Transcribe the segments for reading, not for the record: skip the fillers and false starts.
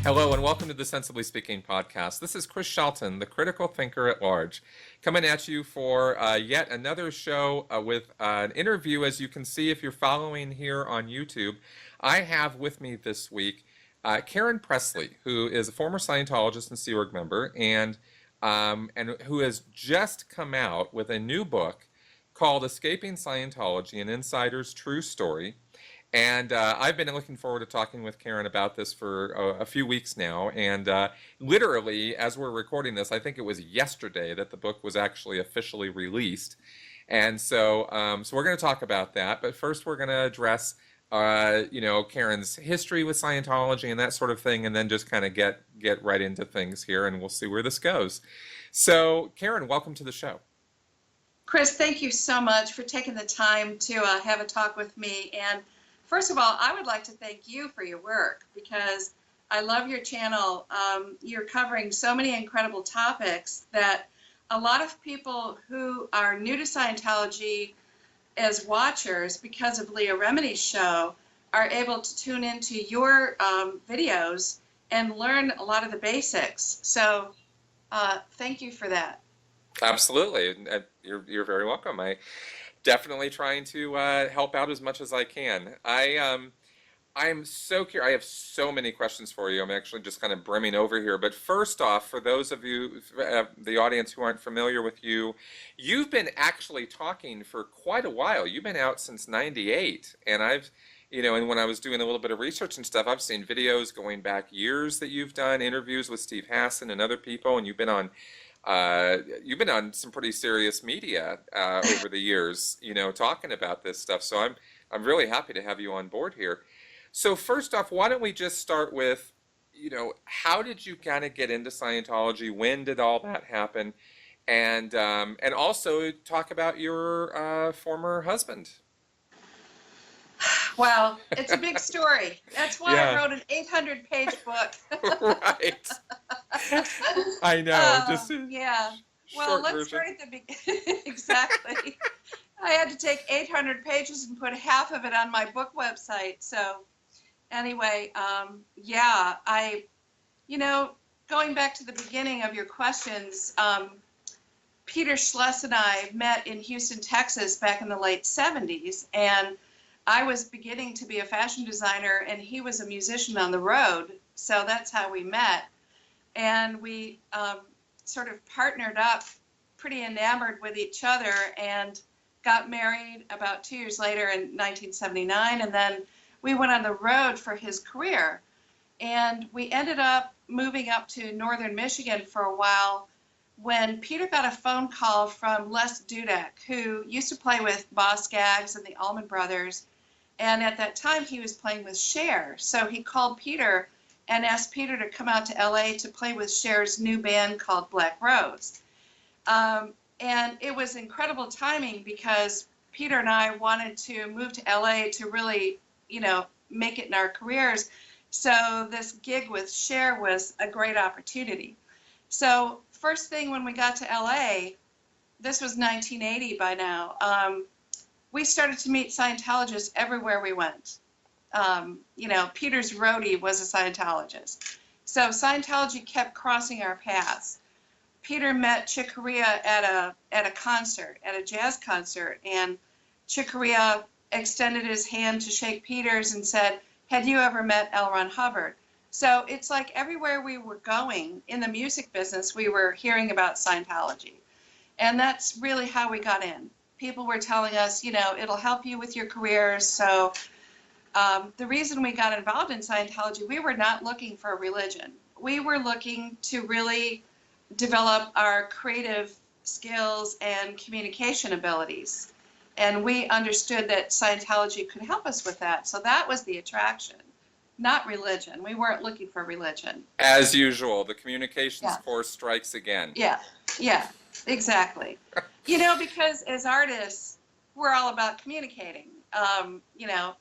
Hello and welcome to the Sensibly Speaking podcast. This is Chris Shelton, the critical thinker at large, coming at you for yet another show with an interview. As you can see if you're following here on YouTube, I have with me this week Karen Pressley, who is a former Scientologist and Sea Org member and who has just come out with a new book called Escaping Scientology, An Insider's True Story. And I've been looking forward to talking with Karen about this for a few weeks now. And literally, as we're recording this, I think it was yesterday that the book was actually officially released. And so we're going to talk about that. But first, we're going to address, Karen's history with Scientology and that sort of thing, and then just kind of get right into things here, and we'll see where this goes. So, Karen, welcome to the show. Chris, thank you so much for taking the time to have a talk with me. And first of all, I would like to thank you for your work because I love your channel. You're covering so many incredible topics that a lot of people who are new to Scientology as watchers because of Leah Remini's show are able to tune into your videos and learn a lot of the basics. So thank you for that. Absolutely. You're very welcome. I definitely trying to help out as much as I can. I'm so curious. I have so many questions for you. I'm actually just kind of brimming over here. But first off, for those of you, the audience who aren't familiar with you, you've been actually talking for quite a while. You've been out since '98, and and when I was doing a little bit of research and stuff, I've seen videos going back years that you've done interviews with Steve Hassan and other people, and you've been on some pretty serious media over the years, talking about this stuff. So I'm really happy to have you on board here. So first off, why don't we just start with, how did you kind of get into Scientology? When did all that happen? And also talk about your former husband. Well, it's a big story. That's why I wrote an 800-page book. Right. I know. Well, let's start at the beginning. Exactly. I had to take 800 pages and put half of it on my book website. So anyway, going back to the beginning of your questions, Peter Schless and I met in Houston, Texas back in the late 70s. And I was beginning to be a fashion designer, and he was a musician on the road. So that's how we met. And we sort of partnered up, pretty enamored with each other, and got married about 2 years later in 1979. And then we went on the road for his career. And we ended up moving up to northern Michigan for a while when Peter got a phone call from Les Dudek, who used to play with Boss Gags and the Allman Brothers. And at that time, he was playing with Cher. So he called Peter and asked Peter to come out to LA to play with Cher's new band called Black Rose. And it was incredible timing because Peter and I wanted to move to LA to really, make it in our careers. So this gig with Cher was a great opportunity. So first thing when we got to LA, this was 1980 by now, we started to meet Scientologists everywhere we went. Peter's roadie was a Scientologist. So Scientology kept crossing our paths. Peter met Chick Corea at a concert, at a jazz concert, and Chick Corea extended his hand to shake Peter's and said, "Had you ever met L. Ron Hubbard?" So it's like everywhere we were going in the music business, we were hearing about Scientology. And that's really how we got in. People were telling us, it'll help you with your careers. So the reason we got involved in Scientology, we were not looking for a religion. We were looking to really develop our creative skills and communication abilities. And we understood that Scientology could help us with that. So that was the attraction, not religion. We weren't looking for religion. As usual, the communications course strikes again. Yeah, exactly. Because as artists, we're all about communicating,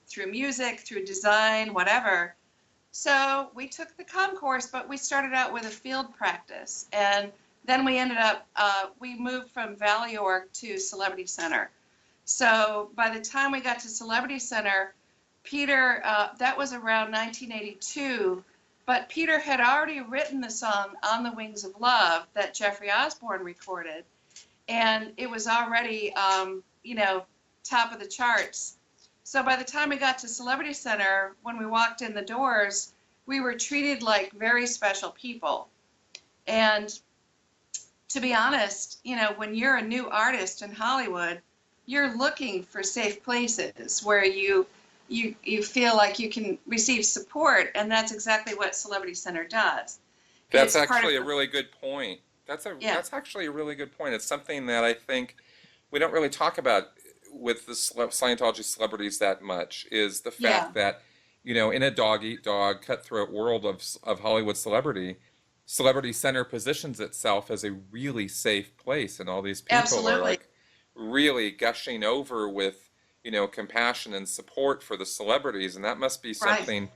through music, through design, whatever. So we took the comm course, but we started out with a field practice. And then we ended up, we moved from Valley Org to Celebrity Center. So by the time we got to Celebrity Center, Peter, that was around 1982, But Peter had already written the song On the Wings of Love that Jeffrey Osborne recorded, and it was already, top of the charts. So by the time we got to Celebrity Center, when we walked in the doors, we were treated like very special people. And to be honest, when you're a new artist in Hollywood, you're looking for safe places where you feel like you can receive support, and that's exactly what Celebrity Center does. That's actually a really good point. That's actually a really good point. It's something that I think we don't really talk about with the Scientology celebrities that much, is the fact that, in a dog-eat-dog, cutthroat world of Hollywood Celebrity Center positions itself as a really safe place, and all these people are like really gushing over with, compassion and support for the celebrities, and that must be something,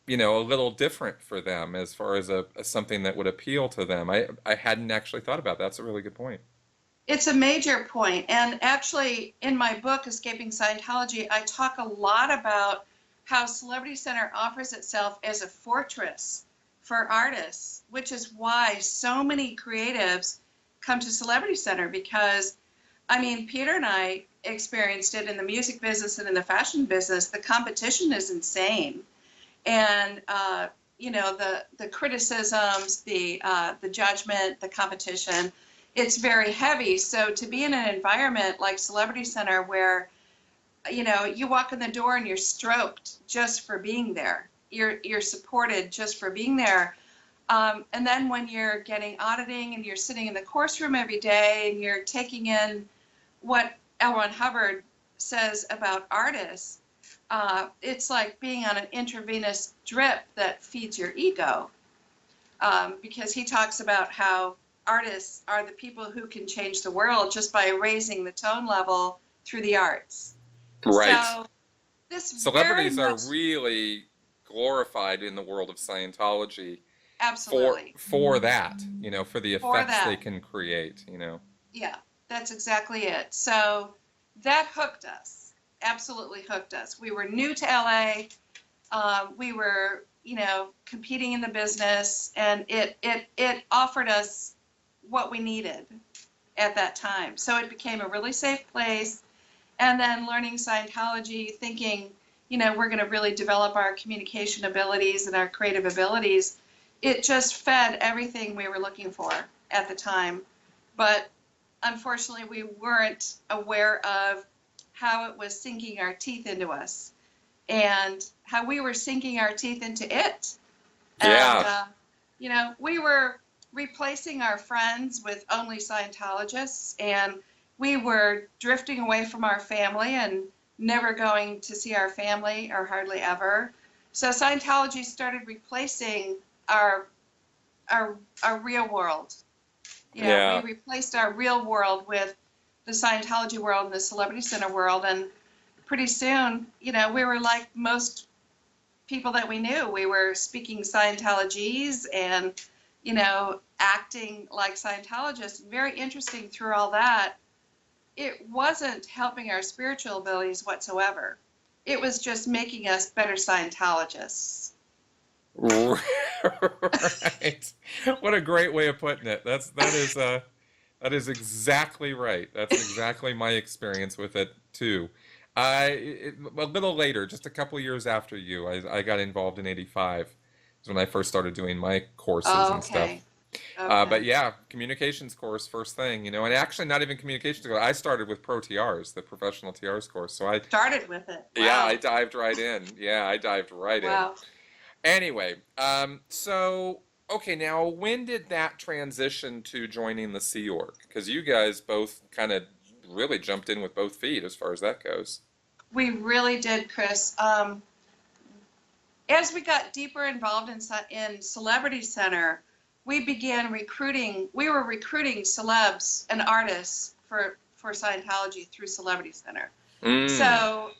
a little different for them as far as something that would appeal to them. I hadn't actually thought about that. That's a really good point. It's a major point. And actually, in my book, Escaping Scientology, I talk a lot about how Celebrity Center offers itself as a fortress for artists, which is why so many creatives come to Celebrity Center, because, Peter and I experienced it in the music business and in the fashion business. The competition is insane. And, the criticisms, the judgment, the competition, it's very heavy. So to be in an environment like Celebrity Center where, you walk in the door and you're stroked just for being there. You're supported just for being there. And then when you're getting auditing and you're sitting in the course room every day and you're taking in what L. Ron Hubbard says about artists, it's like being on an intravenous drip that feeds your ego. Because he talks about how artists are the people who can change the world just by raising the tone level through the arts. Right. So celebrities are really glorified in the world of Scientology. Absolutely. For that, for the effects they can create, Yeah, that's exactly it. So that hooked us, absolutely hooked us. We were new to LA. We were, competing in the business, and it offered us what we needed at that time. So it became a really safe place. And then learning Scientology, thinking, we're going to really develop our communication abilities and our creative abilities. It just fed everything we were looking for at the time. But unfortunately, we weren't aware of how it was sinking our teeth into us and how we were sinking our teeth into it. Yeah. And, we were replacing our friends with only Scientologists, and we were drifting away from our family and never going to see our family, or hardly ever. So Scientology started replacing our real world. We replaced our real world with the Scientology world and the Celebrity Center world, and pretty soon, we were like most people that we knew. We were speaking Scientologese and, acting like Scientologists. Very interesting through all that. It wasn't helping our spiritual abilities whatsoever. It was just making us better Scientologists. Right. What a great way of putting it. That is exactly right. That's exactly my experience with it too. A little later, just a couple of years after you, I got involved in '85. Is when I first started doing my courses and stuff. Okay. But yeah, communications course first thing, and actually not even communications. I started with Pro TRs, the professional TRs course. So I started with it. Wow. Yeah, I dived right in. Wow. Anyway, so okay, now when did that transition to joining the Sea Org? Because you guys both kind of really jumped in with both feet as far as that goes. We really did, Chris. As we got deeper involved in Celebrity Center, we began recruiting. We were recruiting celebs and artists for Scientology through Celebrity Center. So,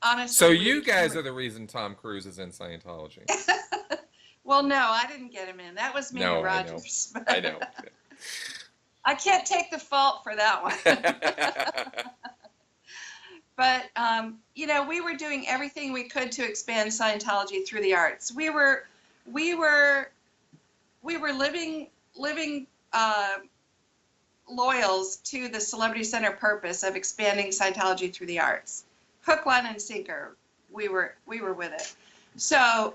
honestly, so you guys are the reason Tom Cruise is in Scientology. Well, no, I didn't get him in. That was me and Rogers. I know. I can't take the fault for that one. But, we were doing everything we could to expand Scientology through the arts. We were we were living loyals to the Celebrity Center purpose of expanding Scientology through the arts. Hook, line, and sinker, we were with it. So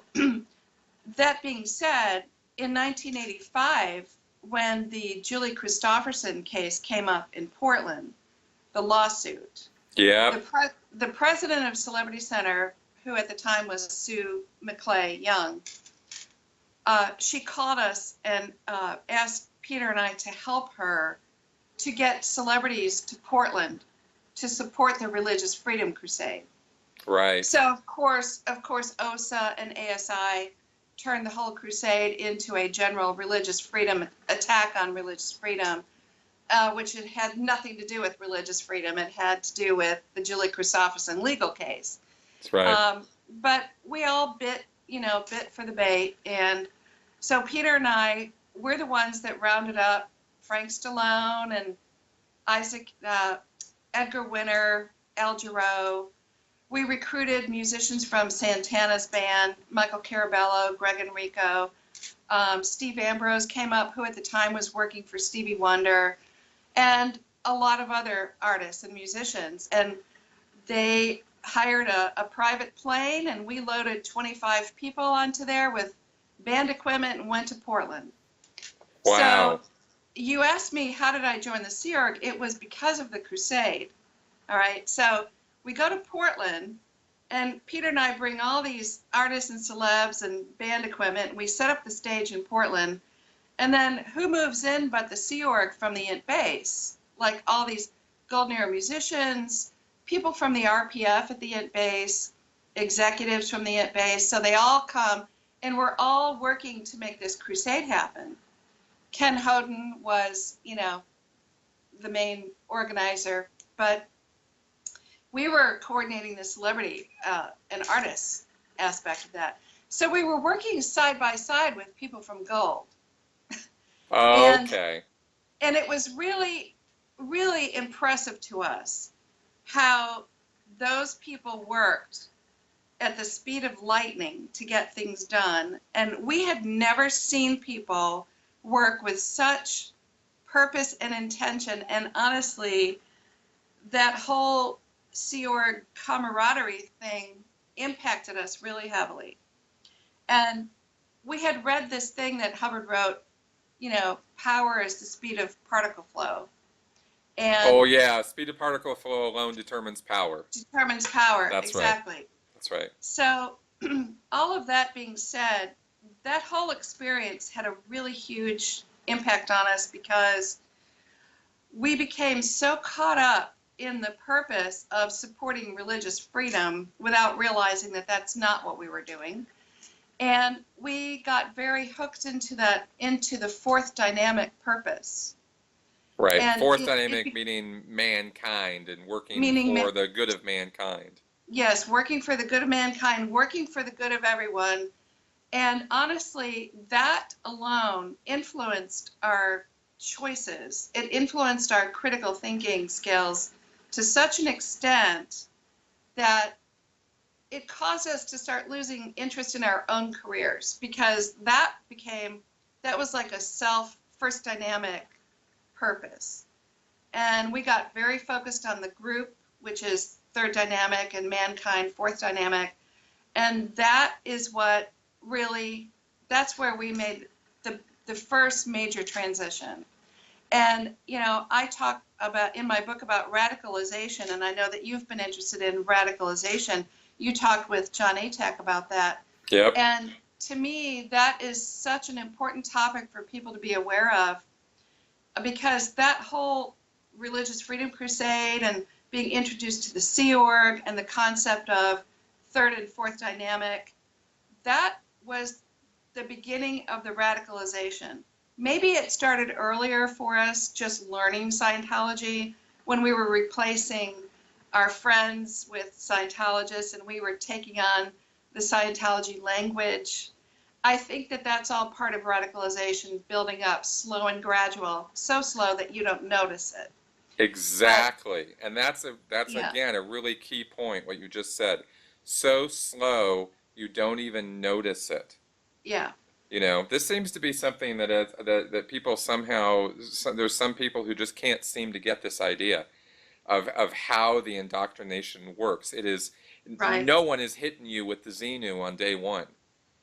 that being said, in 1985, when the Julie Christopherson case came up in Portland, the lawsuit, Yeah. the president of Celebrity Center, who at the time was Sue McClay Young, she called us and asked Peter and I to help her to get celebrities to Portland to support the Religious Freedom Crusade. Right. So of course, OSA and ASI turned the whole crusade into a general religious freedom attack on religious freedom, which it had nothing to do with religious freedom. It had to do with the Julie Christopherson legal case. That's right. But we all bit for the bait, and so Peter and I, we're the ones that rounded up Frank Stallone and Edgar Winter, Al Jarreau. We recruited musicians from Santana's band, Michael Carabello, Greg Enrico. Steve Ambrose came up, who at the time was working for Stevie Wonder, and a lot of other artists and musicians. And they hired a private plane, and we loaded 25 people onto there with band equipment and went to Portland. Wow. So you asked me, how did I join the Sea Org? It was because of the Crusade. All right. So we go to Portland, and Peter and I bring all these artists and celebs and band equipment, and we set up the stage in Portland. And then who moves in but the Sea Org from the Int Base? Like all these Golden Era musicians, people from the RPF at the Int Base, executives from the Int Base. So they all come, and we're all working to make this crusade happen. Ken Hoden was, the main organizer, but we were coordinating the celebrity and artists aspect of that. So we were working side by side with people from Gold. Okay. And it was really, really impressive to us how those people worked at the speed of lightning to get things done. And we had never seen people work with such purpose and intention. And honestly, that whole Sea Org camaraderie thing impacted us really heavily. And we had read this thing that Hubbard wrote, power is the speed of particle flow. And speed of particle flow alone determines power. Determines power, That's exactly. Right. That's right. So all of that being said, that whole experience had a really huge impact on us because we became so caught up in the purpose of supporting religious freedom without realizing that that's not what we were doing. And we got very hooked into the fourth dynamic purpose. Right. And Fourth dynamic meaning mankind and working for the good of mankind. Yes, working for the good of mankind, working for the good of everyone. And honestly, that alone influenced our choices. It influenced our critical thinking skills to such an extent that it caused us to start losing interest in our own careers, because that was like a first dynamic purpose. And we got very focused on the group, which is third dynamic, and mankind, fourth dynamic. And that is what really, that's where we made the first major transition. And, I talk about, in my book, about radicalization, and I know that you've been interested in radicalization. You talked with John Atack about that. Yep. And to me, that is such an important topic for people to be aware of, because that whole religious freedom crusade and being introduced to the Sea Org and the concept of third and fourth dynamic, that was the beginning of the radicalization. Maybe it started earlier for us, just learning Scientology, when we were replacing our friends with Scientologists and we were taking on the Scientology language. I think that that's all part of radicalization, building up, slow and gradual, so slow that you don't notice it. Exactly. And that's again, a really key point, what you just said. So slow, you don't even notice it. Yeah. You know, this seems to be something that people somehow, there's some people who just can't seem to get this idea of how the indoctrination works. It is, Right. no one is hitting you with the Xenu on day one,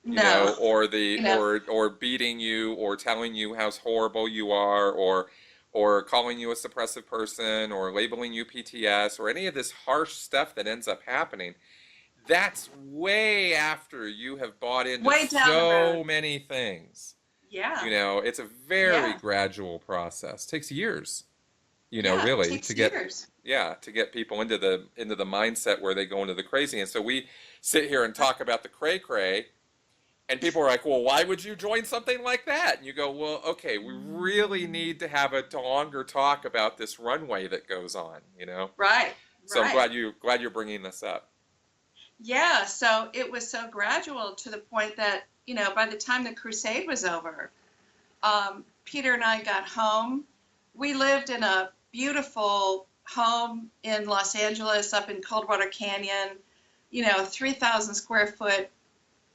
you know, No. or the You know, or beating you or telling you how horrible you are, or calling you a suppressive person or labeling you PTS or any of this harsh stuff that ends up happening. That's way after you have bought into way down the road. so many things. You Yeah. know, it's a very Yeah. gradual process. It takes years, you know, Yeah. It really takes years. to get people into the mindset where they go into the crazy. And so we sit here and talk about the cray cray, and people are like, "Well, why would you join something like that?" And you go, "Well, okay, we really need to have a longer talk about this runway that goes on, you know." Right. So I'm Right. glad you're bringing this up. Yeah. So it was so gradual to the point that, by the time the crusade was over, Peter and I got home. We lived in a beautiful home in Los Angeles up in Coldwater Canyon, 3,000 square foot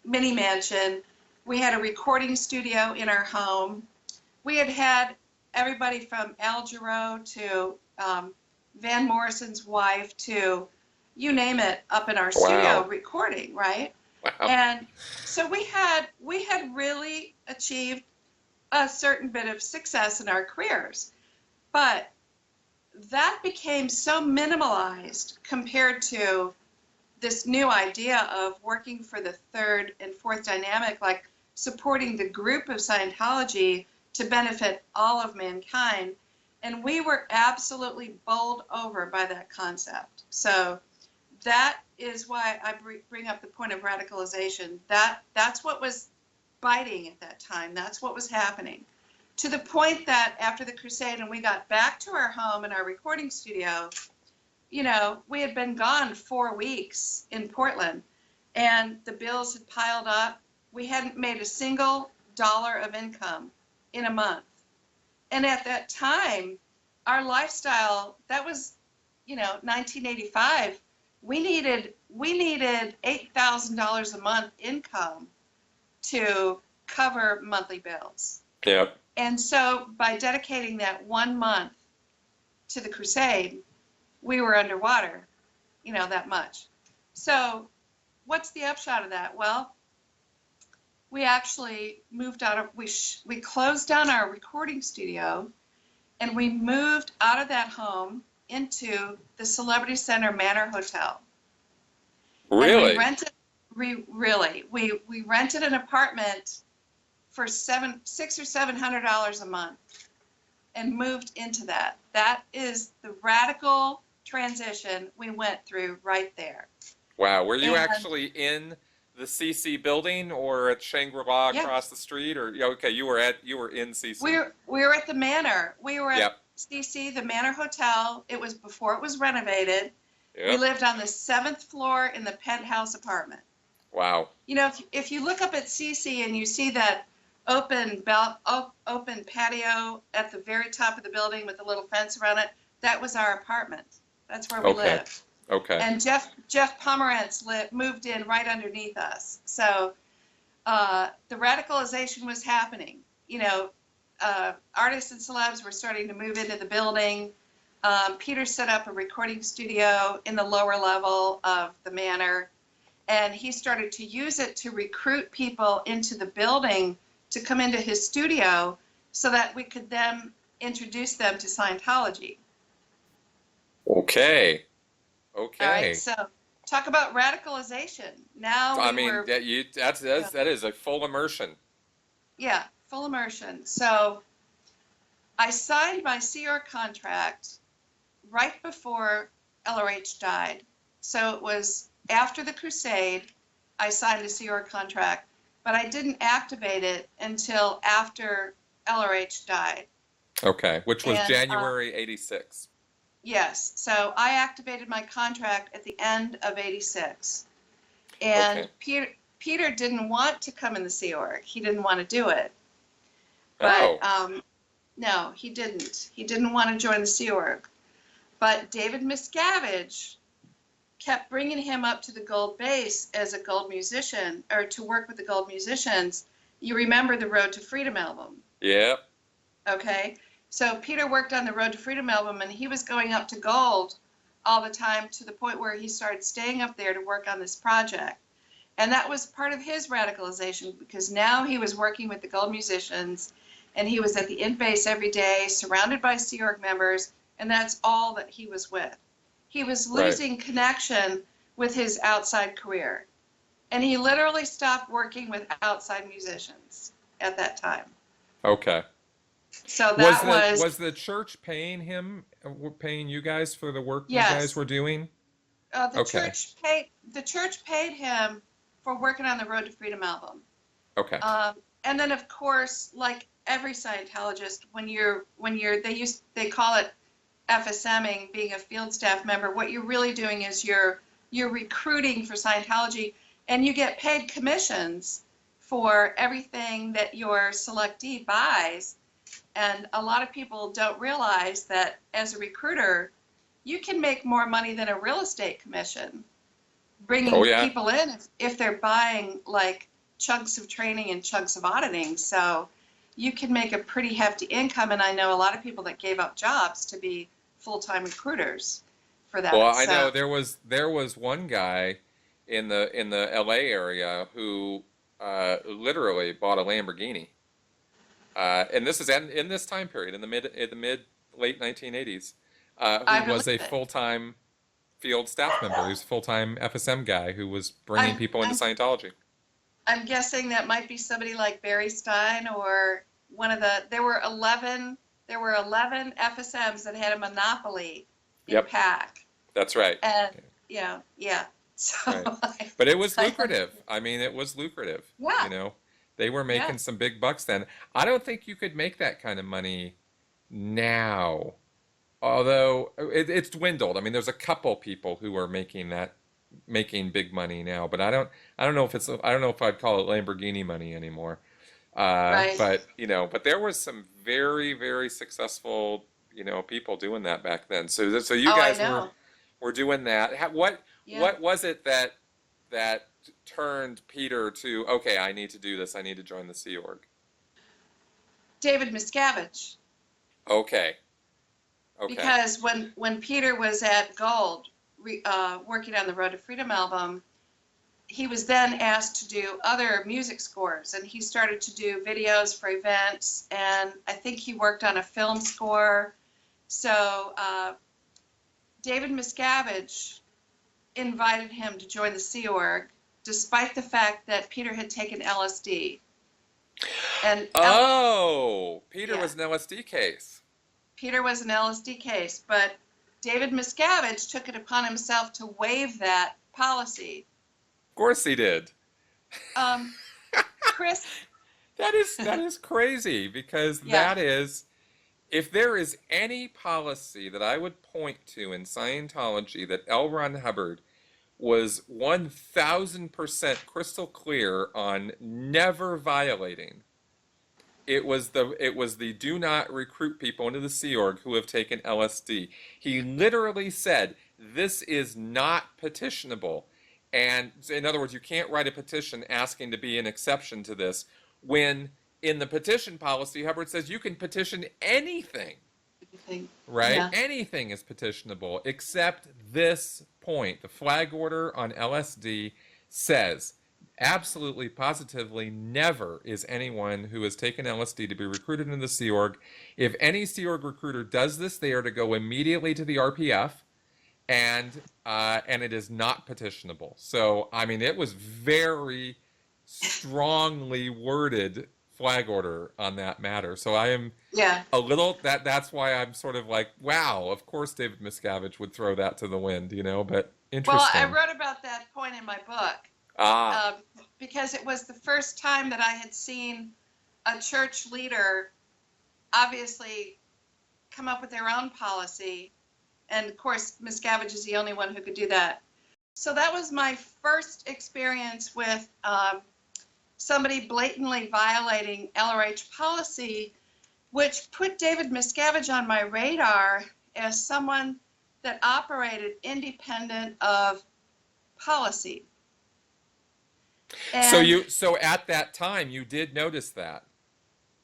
mini mansion. We had a recording studio in our home. We had everybody from Al Jarreau to Van Morrison's wife to you name it up in our studio Wow. recording, right? Wow. And so we had really achieved a certain bit of success in our careers, but that became so minimalized compared to this new idea of working for the third and fourth dynamic, like supporting the group of Scientology to benefit all of mankind. And we were absolutely bowled over by that concept. So that is why I bring up the point of radicalization. That's what was biting at that time. That's what was happening. To the point that after the crusade and we got back to our home and our recording studio, we had been gone 4 weeks in Portland and the bills had piled up. We hadn't made a single dollar of income in a month. And at that time, our lifestyle, that was, 1985, we needed $8,000 a month income to cover monthly bills. Yep. And so by dedicating that 1 month to the crusade, we were underwater, that much. So what's the upshot of that? Well, we actually moved out of, we closed down our recording studio and we moved out of that home into the Celebrity Center Manor Hotel. Really? And we rented an apartment for $600 or $700 a month and moved into that. That is the radical transition we went through right there. Wow. Were you And actually in the CC building or at Shangri-La yeah, across the street? Or yeah, okay, you were in CC. we were at the Manor. We were at Yep. CC, the Manor Hotel. It was before it was renovated. We Yep. lived on the 7th floor in the penthouse apartment. Wow. If you look up at CC and you see that open patio at the very top of the building with a little fence around it, that was our apartment. That's where we Okay. lived. Okay. And Jeff Pomerantz moved in right underneath us. So the radicalization was happening. Artists and celebs were starting to move into the building. Peter set up a recording studio in the lower level of the Manor, and he started to use it to recruit people into the building to come into his studio so that we could then introduce them to Scientology. Okay. Okay. All right, so talk about radicalization. Now that is a full immersion. Yeah, full immersion. So I signed my Sea Org contract right before LRH died. So it was after the crusade, I signed a Sea Org contract, but I didn't activate it until after LRH died. Okay, which was And, January 86. Yes, so I activated my contract at the end of 86. And Okay. Peter didn't want to come in the Sea Org. He didn't want to do it. But no, he didn't. He didn't want to join the Sea Org. But David Miscavige kept bringing him up to the gold base as a gold musician, or to work with the gold musicians. You remember the Road to Freedom album? Yep. Okay. So Peter worked on the Road to Freedom album, and he was going up to Gold all the time, to the point where he started staying up there to work on this project. And that was part of his radicalization, because now he was working with the Gold musicians, and he was at the in base every day, surrounded by Sea Org members, and that's all that he was with. He was losing connection with his outside career. And he literally stopped working with outside musicians at that time. Okay. So that was the church paying him, paying you guys for the work Yes. you guys were doing? The church paid him for working on the Road to Freedom album. Okay. And then, of course, like every Scientologist, they call it FSMing, being a field staff member. What you're really doing is you're recruiting for Scientology, and you get paid commissions for everything that your selectee buys. And a lot of people don't realize that as a recruiter, you can make more money than a real estate commission bringing people in if they're buying like chunks of training and chunks of auditing. So you can make a pretty hefty income. And I know a lot of people that gave up jobs to be full-time recruiters for that. Well, I know there was one guy in the LA area who literally bought a Lamborghini. And this is in this time period, in the mid late 1980s, who was a full-time field staff member. He was a full-time FSM guy who was bringing people into Scientology. I'm guessing that might be somebody like Barry Stein, or one of there were 11 FSMs that had a monopoly in PAC. That's right. And yeah. So, right. But it was lucrative. I mean, it was lucrative. Yeah. You know, they were making some big bucks then. I don't think you could make that kind of money now, although it's dwindled. I mean, there's a couple people who are making big money now, but I don't know if I'd call it Lamborghini money anymore. Right. But but there was some very, very successful people doing that back then. So you guys were doing that. What was it that turned Peter to, okay, I need to do this, I need to join the Sea Org? David Miscavige. Okay. Because when Peter was at Gold, working on the Road to Freedom album, he was then asked to do other music scores, and he started to do videos for events, and I think he worked on a film score. So David Miscavige invited him to join the Sea Org, despite the fact that Peter had taken LSD. And Peter was an LSD case. Peter was an LSD case, but David Miscavige took it upon himself to waive that policy. Of course he did. Chris, that is crazy, because that is, if there is any policy that I would point to in Scientology that L. Ron Hubbard was 1,000% crystal clear on never violating, it was the do not recruit people into the Sea Org who have taken LSD. He literally said, this is not petitionable. And in other words, you can't write a petition asking to be an exception to this, when in the petition policy, Hubbard says you can petition anything. Right? Yeah. Anything is petitionable except this point. The flag order on LSD says absolutely, positively, never is anyone who has taken LSD to be recruited into the Sea Org. If any Sea Org recruiter does this, they are to go immediately to the RPF, and it is not petitionable. So, I mean, it was very strongly worded flag order on that matter. So I am a little, that's why I'm sort of like, wow, of course David Miscavige would throw that to the wind, but interesting. Well, I wrote about that point in my book. Because it was the first time that I had seen a church leader obviously come up with their own policy. And of course, Miscavige is the only one who could do that. So that was my first experience with somebody blatantly violating LRH policy, which put David Miscavige on my radar as someone that operated independent of policy. And So at that time you did notice that.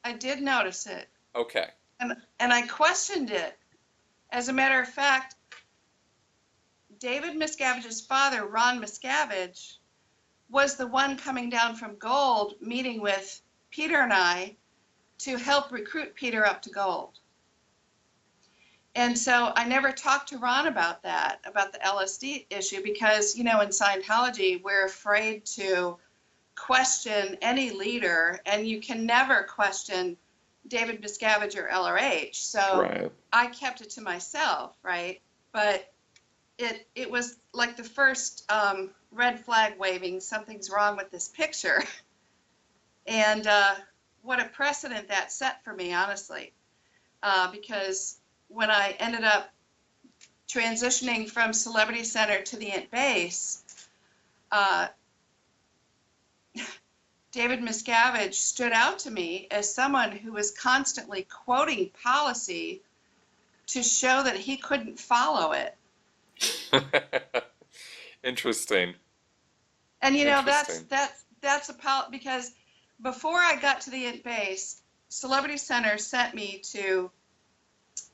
I did notice it. Okay. And I questioned it. As a matter of fact, David Miscavige's father, Ron Miscavige, was the one coming down from Gold, meeting with Peter and I to help recruit Peter up to Gold. And so I never talked to Ron about that, about the LSD issue, because, you know, in Scientology, we're afraid to question any leader, and you can never question David Miscavige or LRH. So Right. I kept it to myself, right? But it was like the first red flag waving, something's wrong with this picture. And what a precedent that set for me, honestly, because when I ended up transitioning from Celebrity Center to the Int Base, David Miscavige stood out to me as someone who was constantly quoting policy to show that he couldn't follow it. Interesting. And you know, Interesting. that's because before I got to the Int Base, Celebrity Center sent me to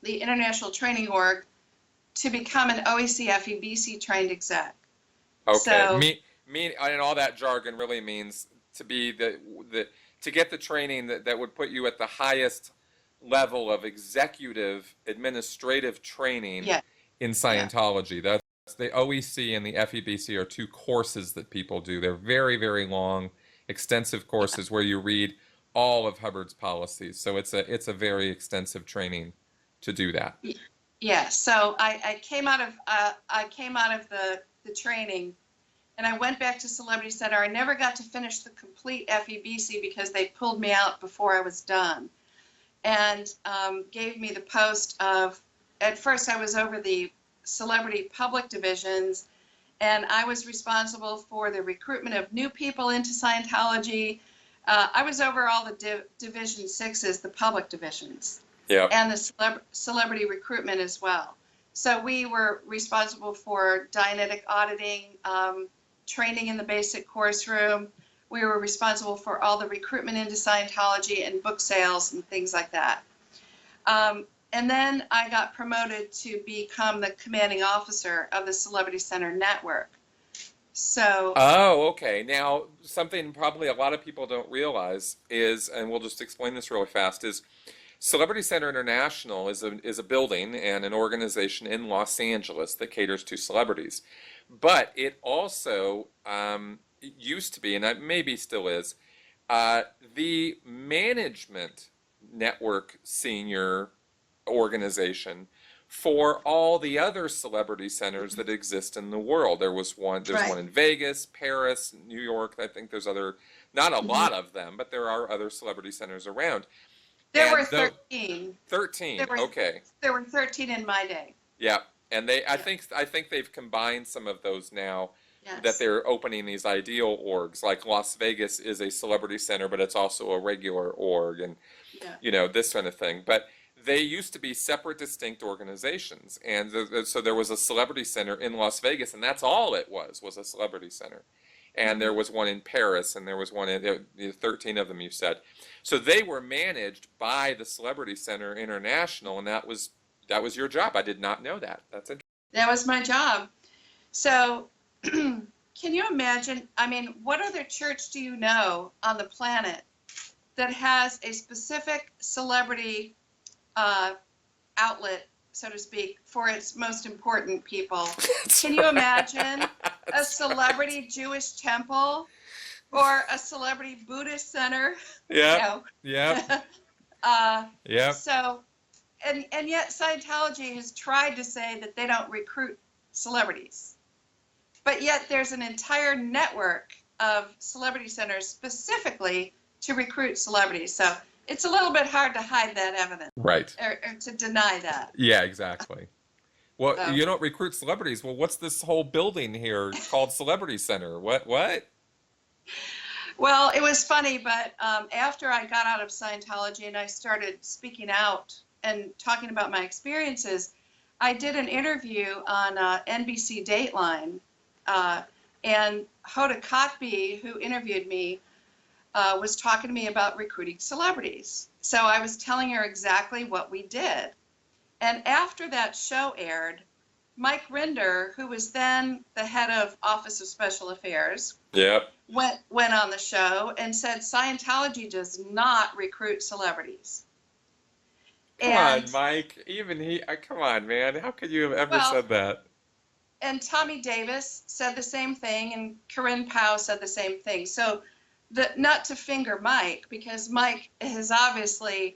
the International Training Org to become an OEC FEBC trained exec. Okay. So, And all that jargon really means to be to get the training that would put you at the highest level of executive administrative training yeah, in Scientology. That's the OEC and the FEBC are two courses that people do. They're very, very long, extensive courses where you read all of Hubbard's policies. So it's a very extensive training to do that. yeah. So I came out of the training, and I went back to Celebrity Center. I never got to finish the complete FEBC because they pulled me out before I was done, and gave me the post of. At first, I was over the celebrity public divisions, and I was responsible for the recruitment of new people into Scientology. I was over all the Division 6s, the public divisions, Yeah. and the celebrity recruitment as well. So we were responsible for Dianetic auditing, training in the basic course room. We were responsible for all the recruitment into Scientology and book sales and things like that. And then I got promoted to become the commanding officer of the Celebrity Center network. So. Oh, okay. Now, something probably a lot of people don't realize is, and we'll just explain this really fast, is Celebrity Center International is a building and an organization in Los Angeles that caters to celebrities. But it also used to be, and maybe still is, the management network senior organization for all the other celebrity centers that exist in the world. There's one in Vegas, Paris, New York. I think there's not a lot of them, but there are other celebrity centers around. There were 13. 13. Okay. There were 13 in my day. Yeah, and I think they've combined some of those now. Yes. That they're opening these ideal orgs. Like Las Vegas is a celebrity center, but it's also a regular org, and this kind of thing. But they used to be separate, distinct organizations, and so there was a celebrity center in Las Vegas, and that's all it was a celebrity center. And there was one in Paris, and there was one in 13 of them, you said. So they were managed by the Celebrity Center International, and that was your job. I did not know that. That's interesting. That was my job. So can you imagine, I mean, what other church do you know on the planet that has a specific celebrity outlet, so to speak, for its most important people? Can you imagine a celebrity Jewish temple or a celebrity Buddhist center? Yeah. Yeah. Yeah. So, and yet Scientology has tried to say that they don't recruit celebrities, but yet there's an entire network of celebrity centers specifically to recruit celebrities. So it's a little bit hard to hide that evidence. Right. Or to deny that. Yeah, exactly. Well, you don't recruit celebrities. Well, what's this whole building here called Celebrity Center? What? Well, it was funny, but after I got out of Scientology and I started speaking out and talking about my experiences, I did an interview on NBC Dateline, And Hoda Kotb, who interviewed me, was talking to me about recruiting celebrities. So I was telling her exactly what we did. And after that show aired, Mike Rinder, who was then the head of Office of Special Affairs, Yep. went on the show and said Scientology does not recruit celebrities. Come on, Mike. Even he. Come on, man. How could you have ever said that? And Tommy Davis said the same thing, and Corinne Powell said the same thing. So, not to finger Mike, because Mike has obviously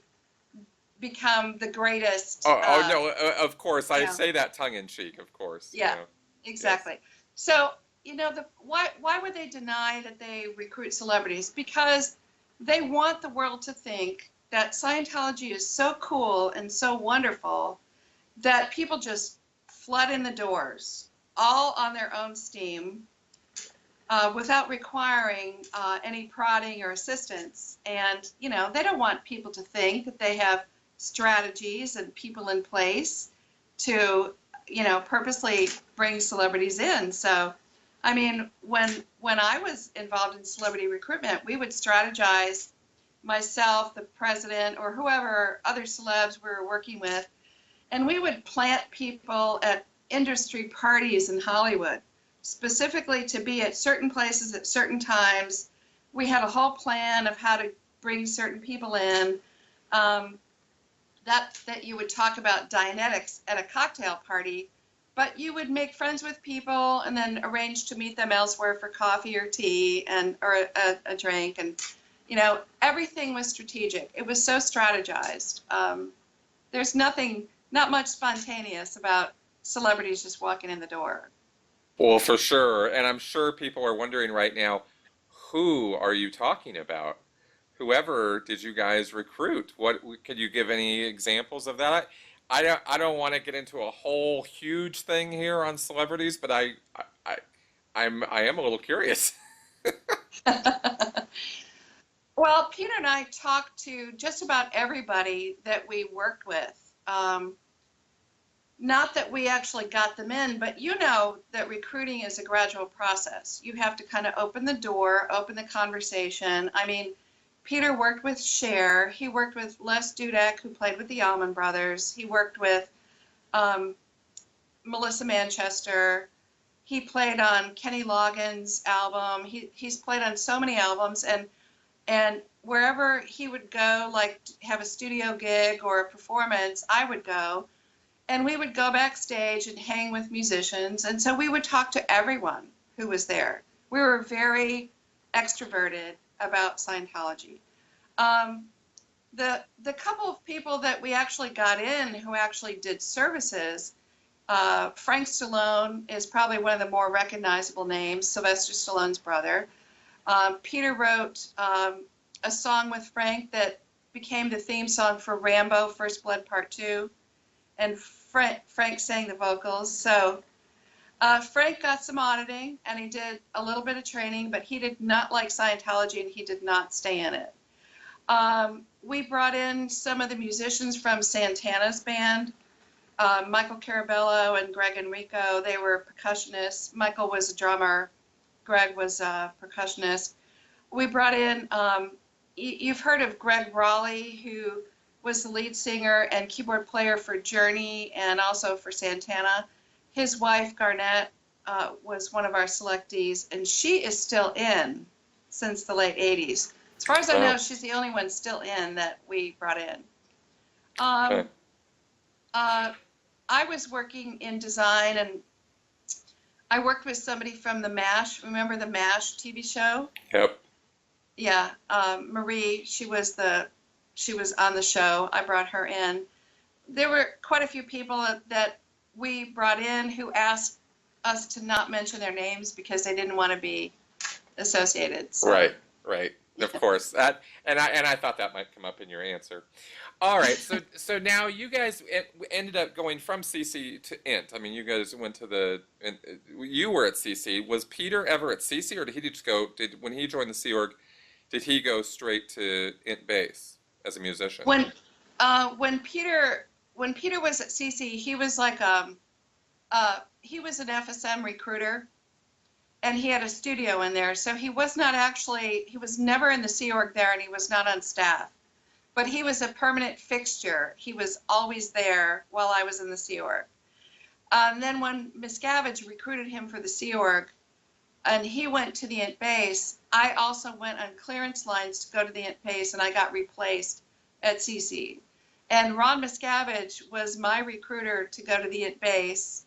become the greatest. Oh no, of course. I say that tongue in cheek, of course. Yeah, exactly. Yes. So, why would they deny that they recruit celebrities? Because they want the world to think that Scientology is so cool and so wonderful that people just flood in the doors, all on their own steam, without requiring any prodding or assistance. And, they don't want people to think that they have strategies and people in place to, purposely bring celebrities in. So, I mean, when I was involved in celebrity recruitment, we would strategize, myself, the president, or whoever other celebs we were working with, and we would plant people at industry parties in Hollywood, specifically to be at certain places at certain times. We had a whole plan of how to bring certain people in. That you would talk about Dianetics at a cocktail party, but you would make friends with people and then arrange to meet them elsewhere for coffee or tea or a drink. And, everything was strategic. It was so strategized. There's not much spontaneous about celebrities just walking in the door. Well, for sure. And I'm sure people are wondering right now, who are you talking about? Whoever did you guys recruit? What could you give any examples of that? I don't want to get into a whole huge thing here on celebrities, but I am a little curious. Well, Peter and I talked to just about everybody that we worked with. Not that we actually got them in, but that recruiting is a gradual process. You have to kind of open the door, open the conversation. I mean, Peter worked with Cher. He worked with Les Dudek, who played with the Allman Brothers. He worked with Melissa Manchester. He played on Kenny Loggins' album. He's played on so many albums, and wherever he would go, like have a studio gig or a performance, I would go. And we would go backstage and hang with musicians. And so we would talk to everyone who was there. We were very extroverted about Scientology. The couple of people that we actually got in who actually did services, Frank Stallone is probably one of the more recognizable names, Sylvester Stallone's brother. Peter wrote a song with Frank that became the theme song for Rambo First Blood Part 2. And Frank sang the vocals. So Frank got some auditing, and he did a little bit of training, but he did not like Scientology, and he did not stay in it. We brought in some of the musicians from Santana's band, Michael Carabello and Greg Enrico. They were percussionists. Michael was a drummer. Greg was a percussionist. We brought in, you've heard of Greg Raleigh, who was the lead singer and keyboard player for Journey and also for Santana. His wife, Garnett, was one of our selectees, and she is still in since the late 80s. As far as I know, she's the only one still in that we brought in. I was working in design, and I worked with somebody from the MASH. Remember the MASH TV show? Yep. Yeah, Marie, she was on the show. I brought her in. There were quite a few people that we brought in who asked us to not mention their names because they didn't want to be associated. So. Right. Of course. That and I thought that might come up in your answer. All right. So now you guys ended up going from CC to INT. I mean, you guys went to you were at CC. Was Peter ever at CC, or did he just go? When he joined the Sea Org, did he go straight to INT base as a musician? When Peter was at CC, he was like he was an FSM recruiter, and he had a studio in there. So he was never in the Sea Org there, and he was not on staff. But he was a permanent fixture. He was always there while I was in the Sea Org. Then when Miscavige recruited him for the Sea Org, and he went to the Int base, I also went on clearance lines to go to the Int base, and I got replaced at CC. And Ron Miscavige was my recruiter to go to the Int base.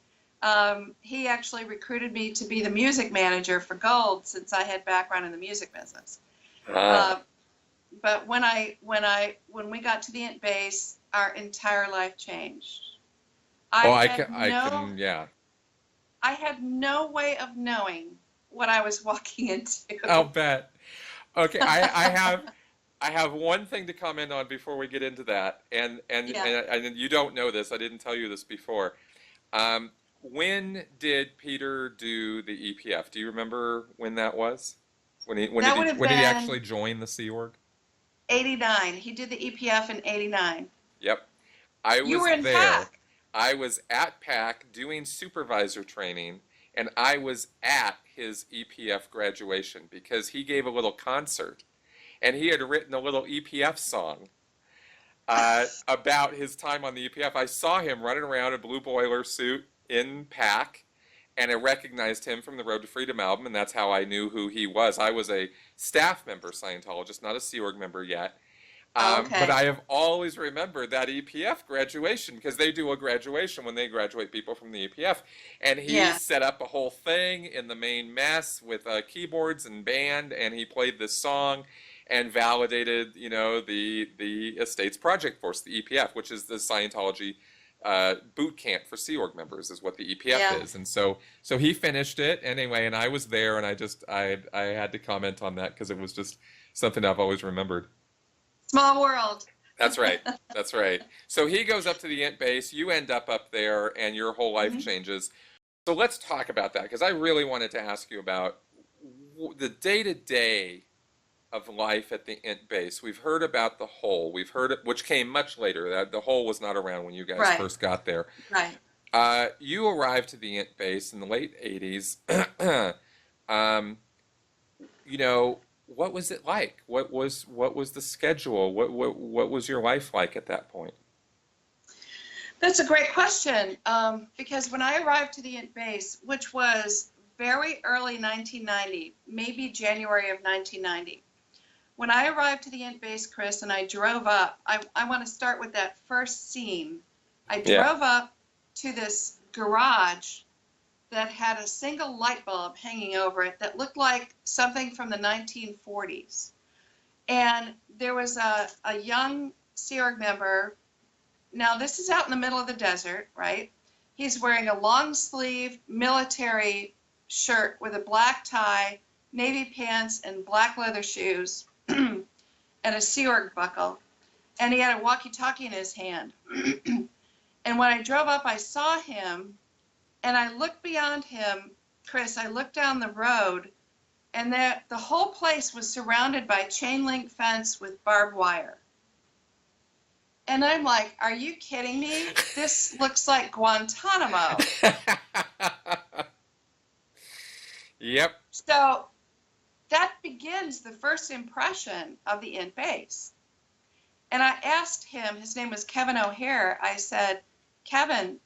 He actually recruited me to be the music manager for Gold, since I had background in the music business. But when we got to the Int base, our entire life changed. I had no way of knowing what I was walking into. I'll bet. Okay, I have one thing to comment on before we get into that, and you don't know this. I didn't tell you this before. When did Peter do the EPF? Do you remember when that was? When did he actually join the Sea Org? 89. He did the EPF in 89. Yep. You were in PAC. I was at PAC doing supervisor training, and I was at his EPF graduation because he gave a little concert, and he had written a little EPF song about his time on the EPF. I saw him running around in a blue boiler suit in PAC, and I recognized him from the Road to Freedom album, and that's how I knew who he was. I was a staff member Scientologist, not a Sea Org member yet. But I have always remembered that EPF graduation, because they do a graduation when they graduate people from the EPF. And he set up a whole thing in the main mess with keyboards and band, and he played this song and validated, the Estates Project Force, the EPF, which is the Scientology boot camp for Sea Org members, is what the EPF is. And so he finished it anyway, and I was there, and I had to comment on that because it was just something I've always remembered. Small world. That's right. That's right. So he goes up to the Int base. You end up there, and your whole life changes. So let's talk about that, because I really wanted to ask you about the day-to-day of life at the Int base. We've heard about the hole. We've heard it, which came much later. The hole was not around when you guys first got there. Right. You arrived to the Int base in the late 80s. What was it like? What was the schedule? What was your life like at that point? That's a great question, because when I arrived to the Int base, which was very early 1990, maybe January of 1990, when I arrived to the Int base, Chris, and I drove up, I want to start with that first scene. I drove up to this garage that had a single light bulb hanging over it that looked like something from the 1940s. And there was a young Sea Org member. Now, this is out in the middle of the desert, right? He's wearing a long sleeve military shirt with a black tie, navy pants, and black leather shoes, and a Sea Org buckle. And he had a walkie-talkie in his hand. And when I drove up, I saw him, and I looked beyond him, Chris, I looked down the road, and the whole place was surrounded by chain link fence with barbed wire. And I'm like, are you kidding me? This looks like Guantanamo. Yep. So that begins the first impression of the Int base. And I asked him, his name was Kevin O'Hare, I said, Kevin,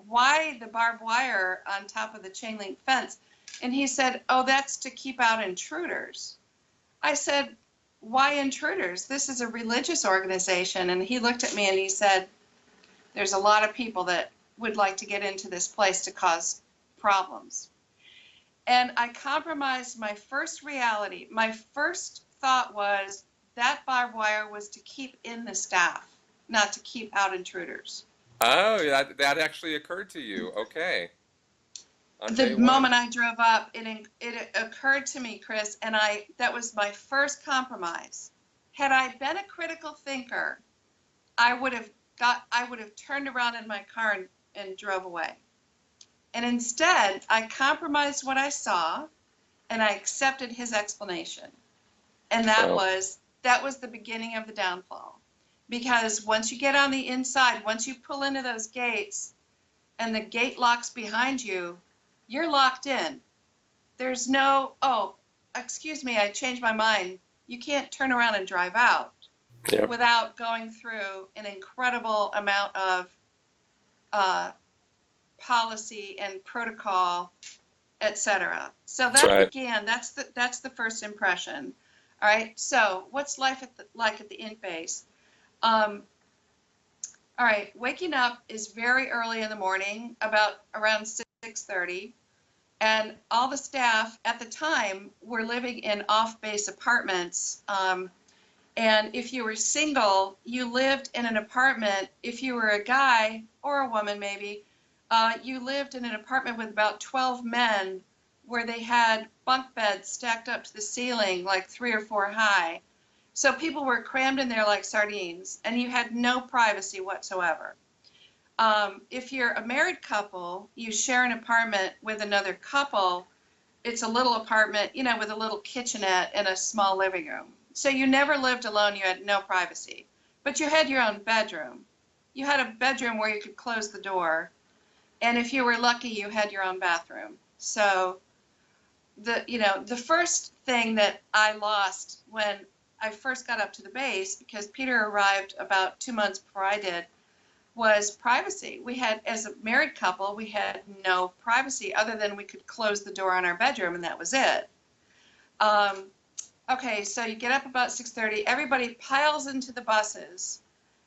why the barbed wire on top of the chain link fence? And he said, oh, that's to keep out intruders. I said, why intruders? This is a religious organization. And he looked at me and he said, there's a lot of people that would like to get into this place to cause problems. And I compromised my first reality. My first thought was that barbed wire was to keep in the staff, not to keep out intruders. Oh, that actually occurred to you. Okay. The moment I drove up, it occurred to me, Chris, and that was my first compromise. Had I been a critical thinker, I would have turned around in my car and drove away. And instead, I compromised what I saw, and I accepted his explanation. And that was the beginning of the downfall. Because once you get on the inside, once you pull into those gates and the gate locks behind you, you're locked in. there's no, oh, excuse me, I changed my mind. You can't turn around and drive out without going through an incredible amount of policy and protocol, etc. So that began. That's the first impression. All right. So what's life like at the int base? All right. Waking up is very early in the morning, around 6:30. And all the staff at the time were living in off-base apartments. And if you were single, you lived in an apartment. If you were a guy or a woman, maybe, you lived in an apartment with about 12 men where they had bunk beds stacked up to the ceiling, like 3 or 4 high. So people were crammed in there like sardines, and you had no privacy whatsoever. If you're a married couple, you share an apartment with another couple. It's a little apartment, you know, with a little kitchenette and a small living room. So you never lived alone. You had no privacy, but you had your own bedroom. You had a bedroom where you could close the door. And if you were lucky, you had your own bathroom. So the first thing that I lost when I first got up to the base, because Peter arrived about 2 months before I did, was privacy. We had, as a married couple, we had no privacy other than we could close the door on our bedroom, and that was it. Okay, so you get up about 6:30. Everybody piles into the buses,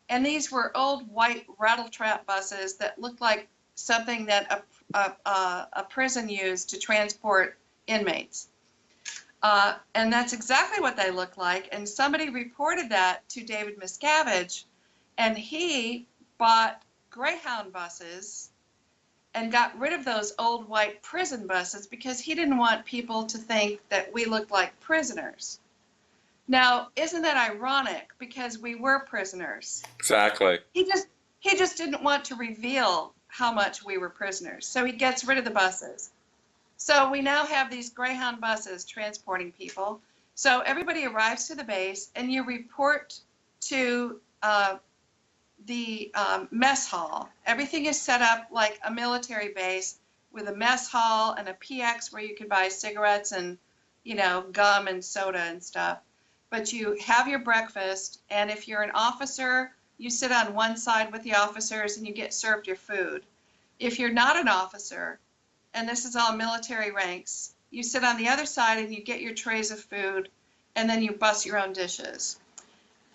and these were old white rattletrap buses that looked like something that a prison used to transport inmates. And that's exactly what they looked like. And somebody reported that to David Miscavige, and he bought Greyhound buses and got rid of those old white prison buses because he didn't want people to think that we looked like prisoners. Now, isn't that ironic? Because we were prisoners. Exactly. He just didn't want to reveal how much we were prisoners. So he gets rid of the buses. So we now have these Greyhound buses transporting people. So everybody arrives to the base, and you report to the mess hall. Everything is set up like a military base with a mess hall and a PX where you can buy cigarettes and, you know, gum and soda and stuff. But you have your breakfast, and if you're an officer, you sit on one side with the officers and you get served your food. If you're not an officer, and this is all military ranks, you sit on the other side and you get your trays of food, and then you bus your own dishes.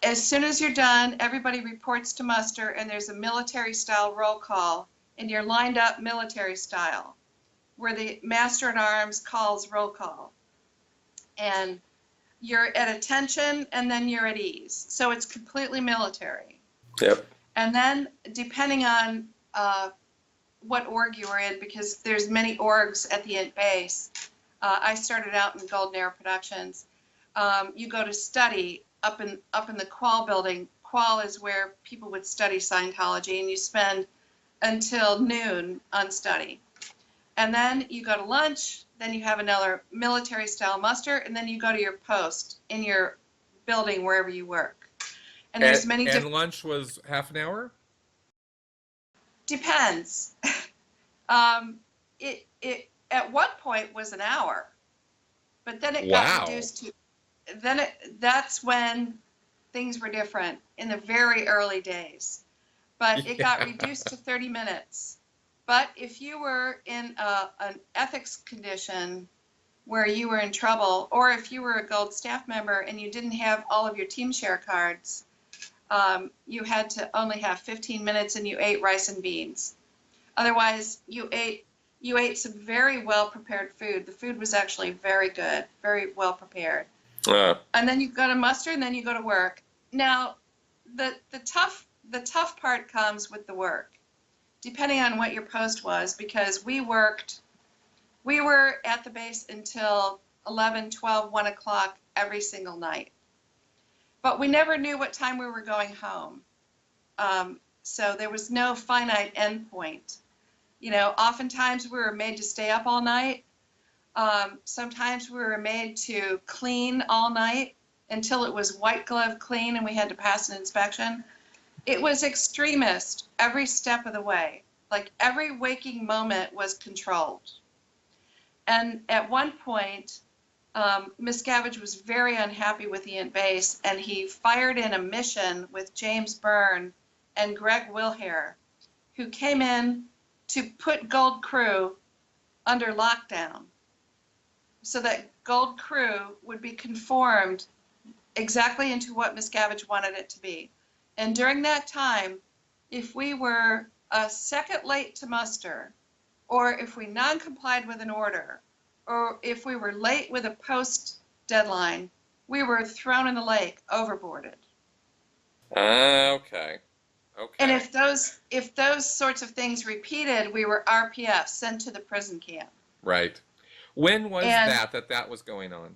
As soon as you're done, everybody reports to muster, and there's a military-style roll call, and you're lined up military-style, where the master-at-arms calls roll call. And you're at attention, and then you're at ease. So it's completely military. Yep. And then, depending on what org you were in, because there's many orgs at the int base. I started out in Golden Arrow Productions. You go to study up in the Qual building. Qual is where people would study Scientology, and you spend until noon on study. And then you go to lunch, then you have another military-style muster, and then you go to your post in your building wherever you work. And there's many different... And lunch was half an hour? Depends. It at one point was an hour, but then it got reduced to. That's when things were different in the very early days, but it got reduced to 30 minutes. But if you were in an ethics condition where you were in trouble, or if you were a gold staff member and you didn't have all of your team share cards, you had to only have 15 minutes, and you ate rice and beans. Otherwise, you ate some very well prepared food. The food was actually very good, very well prepared. And then you go to muster, and then you go to work. Now, the tough part comes with the work, depending on what your post was, because we were at the base until 11, 12, 1 o'clock every single night. But we never knew what time we were going home. So there was no finite endpoint. You know, oftentimes we were made to stay up all night. Sometimes we were made to clean all night until it was white glove clean and we had to pass an inspection. It was extremist every step of the way. Like every waking moment was controlled. And at one point, Miscavige was very unhappy with the base, and he fired in a mission with James Byrne and Greg Wilhare, who came in to put Gold Crew under lockdown so that Gold Crew would be conformed exactly into what Miscavige wanted it to be. And during that time, if we were a second late to muster, or if we non-complied with an order, or if we were late with a post deadline, we were thrown in the lake, overboarded. Okay. Okay. And if those sorts of things repeated, we were RPF, sent to the prison camp. Right. When was that was going on?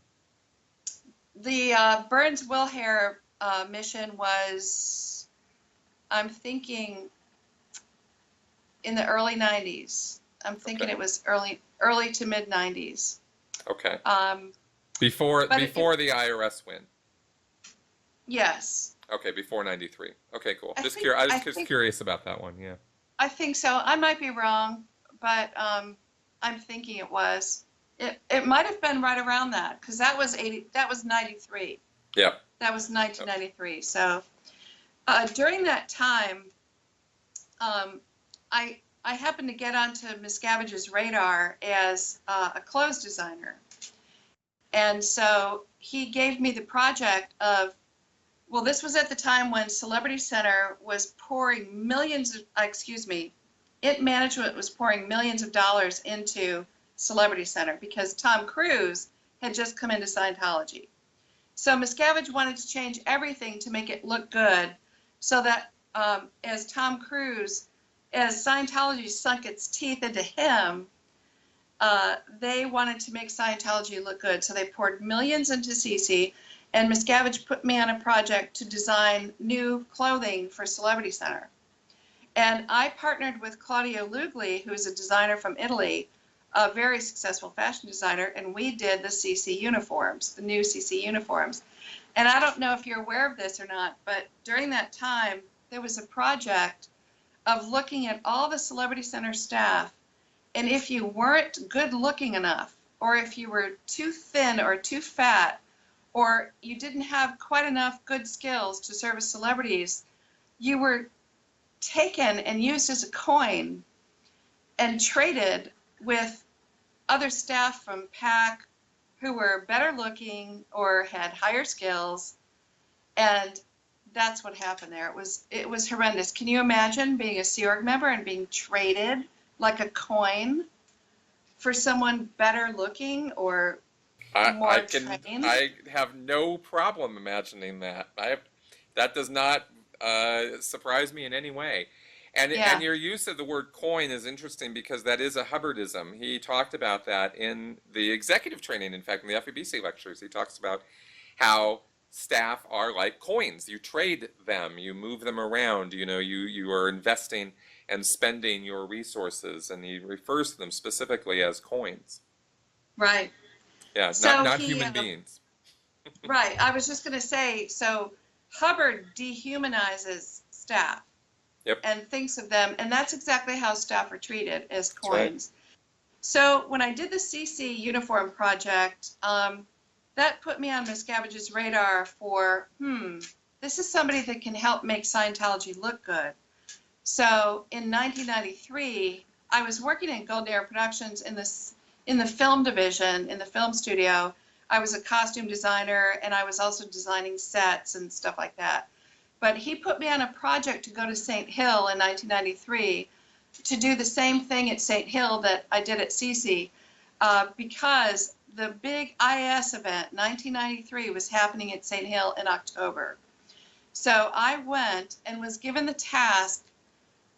The Burns Wilhare mission was, I'm thinking, in the early 90s. I'm thinking it was early to mid 90s. Okay. Before the IRS win. Yes. Okay, before 93. Okay, cool. I was just curious about that one. Yeah. I think so. I might be wrong, but I'm thinking it was. It might have been right around that, because that was 93. Yeah. That was 1993. So during that time, I happened to get onto Miscavige's radar as a clothes designer. And so he gave me the project of, well, this was at the time when Celebrity Center was pouring It Management was pouring millions of dollars into Celebrity Center because Tom Cruise had just come into Scientology. So Miscavige wanted to change everything to make it look good, so that as Scientology sunk its teeth into him, they wanted to make Scientology look good. So they poured millions into CC, and Miscavige put me on a project to design new clothing for Celebrity Center. And I partnered with Claudio Lugli, who's a designer from Italy, a very successful fashion designer, and we did the CC uniforms, the new CC uniforms. And I don't know if you're aware of this or not, but during that time, there was a project of looking at all the Celebrity Center staff, and if you weren't good looking enough, or if you were too thin or too fat, or you didn't have quite enough good skills to service celebrities, you were taken and used as a coin and traded with other staff from PAC who were better looking or had higher skills. And that's what happened there. It was horrendous. Can you imagine being a Sea Org member and being traded like a coin for someone better looking or more trained? I have no problem imagining that. That does not surprise me in any way. And your use of the word coin is interesting because that is a Hubbardism. He talked about that in the executive training. In fact, in the FEBC lectures, he talks about how staff are like coins. You trade them, you move them around, you are investing and spending your resources, and he refers to them specifically as coins. Right. Yeah, so not human beings. Right. I was just going to say, so Hubbard dehumanizes staff. Yep. And thinks of them, and that's exactly how staff are treated, as coins. Right. So when I did the CC uniform project, that put me on Miscavige's radar for, this is somebody that can help make Scientology look good. So in 1993, I was working in Golden Era Productions in the film division, in the film studio. I was a costume designer, and I was also designing sets and stuff like that. But he put me on a project to go to St. Hill in 1993 to do the same thing at St. Hill that I did at CC, because the big IS event, 1993, was happening at St. Hill in October. So I went and was given the task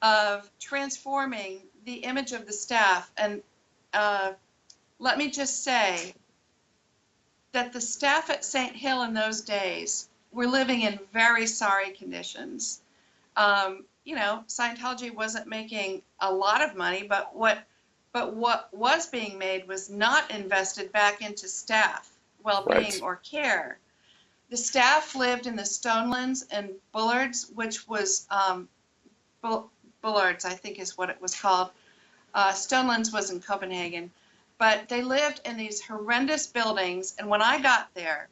of transforming the image of the staff. And let me just say that the staff at St. Hill in those days were living in very sorry conditions. Scientology wasn't making a lot of money, but what was being made was not invested back into staff well-being or care. The staff lived in the Stonelands and Bullards, which was Bullards, I think is what it was called. Stonelands was in Copenhagen. But they lived in these horrendous buildings. And when I got there,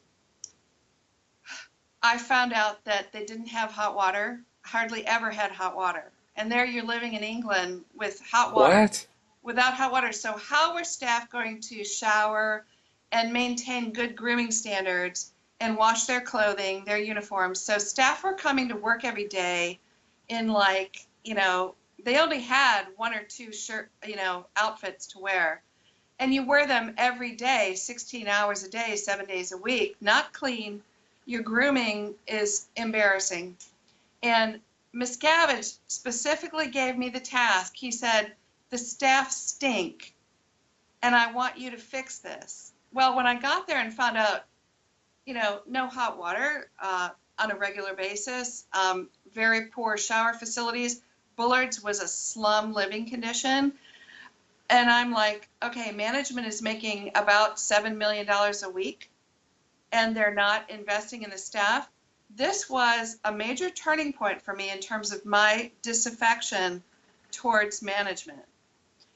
I found out that they didn't have hot water, hardly ever had hot water. And there you're living in England with hot water. What? Without hot water. So how were staff going to shower and maintain good grooming standards and wash their clothing, their uniforms? So staff were coming to work every day in like, they only had one or two outfits to wear. And you wear them every day, 16 hours a day, 7 days a week, not clean. Your grooming is embarrassing. And Miscavige specifically gave me the task. He said, the staff stink, and I want you to fix this. Well, when I got there and found out, no hot water on a regular basis, very poor shower facilities, Bullard's was a slum living condition. And I'm like, okay, management is making about $7 million a week, and they're not investing in the staff. This was a major turning point for me in terms of my disaffection towards management.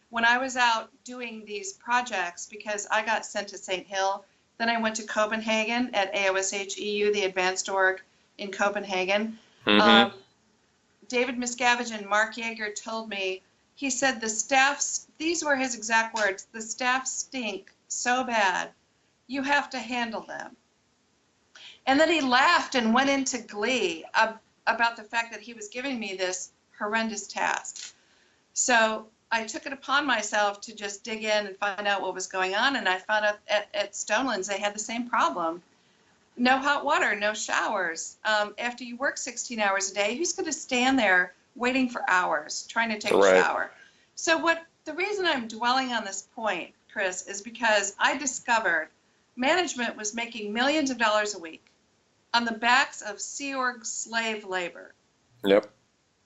When I was out doing these projects, because I got sent to St. Hill, then I went to Copenhagen at AOSH EU, the advanced org in Copenhagen. Mm-hmm. David Miscavige and Mark Yeager told me, he said, the staff, these were his exact words, the staff stink so bad, you have to handle them. And then he laughed and went into glee about the fact that he was giving me this horrendous task. So I took it upon myself to just dig in and find out what was going on. And I found out at Stonelands, they had the same problem. No hot water, no showers. After you work 16 hours a day, who's going to stand there waiting for hours, trying to take a shower? So the reason I'm dwelling on this point, Chris, is because I discovered management was making millions of dollars a week on the backs of Sea Org slave labor. Yep.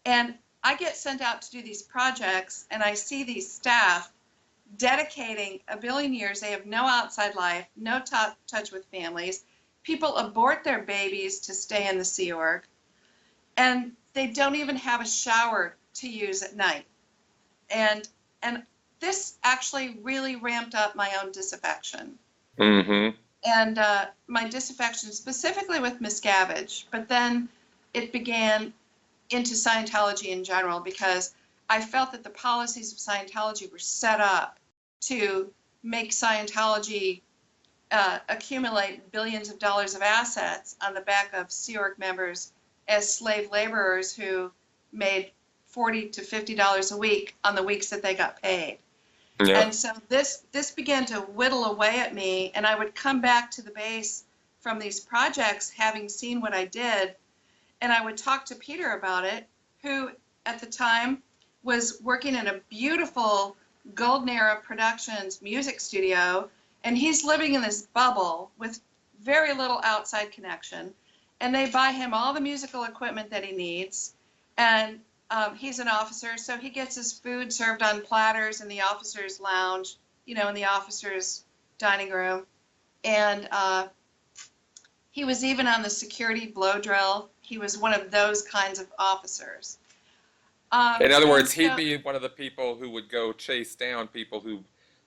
And I get sent out to do these projects, and I see these staff dedicating a billion years. They have no outside life, no touch with families. People abort their babies to stay in the Sea Org, and they don't even have a shower to use at night. And this actually really ramped up my own disaffection. Mm-hmm. And my disaffection specifically with Miscavige, but then it began into Scientology in general, because I felt that the policies of Scientology were set up to make Scientology accumulate billions of dollars of assets on the back of Sea Org members as slave laborers who made $40 to $50 a week on the weeks that they got paid. Yeah. And so this began to whittle away at me, and I would come back to the base from these projects having seen what I did, and I would talk to Peter about it, who at the time was working in a beautiful Golden Era Productions music studio, and he's living in this bubble with very little outside connection, and they buy him all the musical equipment that he needs, and he's an officer, so he gets his food served on platters in the officer's lounge, in the officer's dining room. And he was even on the security blow drill. He was one of those kinds of officers. In other words, he'd be one of the people who would go chase down people who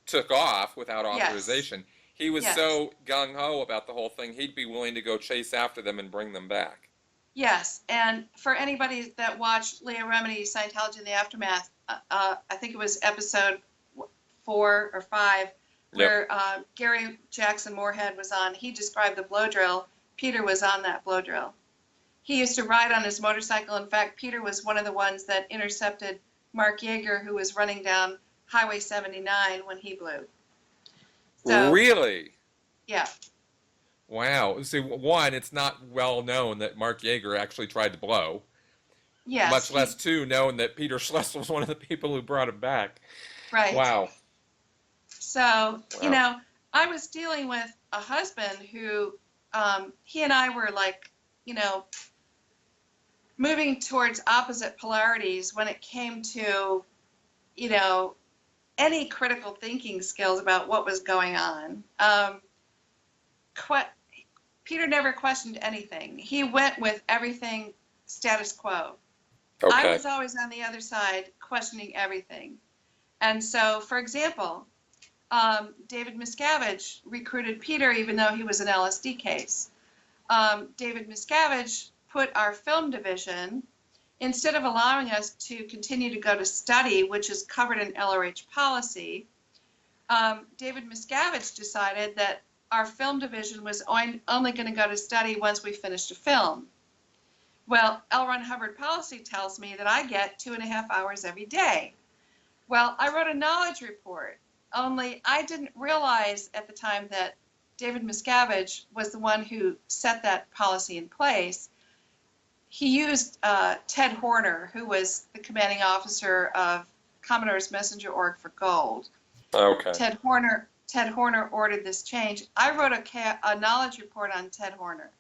took off without authorization. Yes. He was so gung-ho about the whole thing, he'd be willing to go chase after them and bring them back. Yes, and for anybody that watched Leah Remini's Scientology in the Aftermath, I think it was episode 4 or 5, where Gary Jackson Moorhead was on. He described the blow drill. Peter was on that blow drill. He used to ride on his motorcycle. In fact, Peter was one of the ones that intercepted Mark Yeager, who was running down Highway 79 when he blew. So, really? Yeah. Wow. See, one, it's not well known that Mark Yeager actually tried to blow. Yes. Much less, two, known that Peter Schless was one of the people who brought him back. Right. Wow. So, I was dealing with a husband who, he and I were like, moving towards opposite polarities when it came to, any critical thinking skills about what was going on. Peter never questioned anything. He went with everything status quo. Okay. I was always on the other side questioning everything. And so, for example, David Miscavige recruited Peter even though he was an LSD case. David Miscavige put our film division, instead of allowing us to continue to go to study, which is covered in LRH policy, David Miscavige decided that our film division was only going to go to study once we finished a film. Well, L. Ron Hubbard policy tells me that I get 2.5 hours every day. Well, I wrote a knowledge report, only I didn't realize at the time that David Miscavige was the one who set that policy in place. He used Ted Horner, who was the commanding officer of Commodore's Messenger Org for Gold. Okay. Ted Horner ordered this change. I wrote a knowledge report on Ted Horner.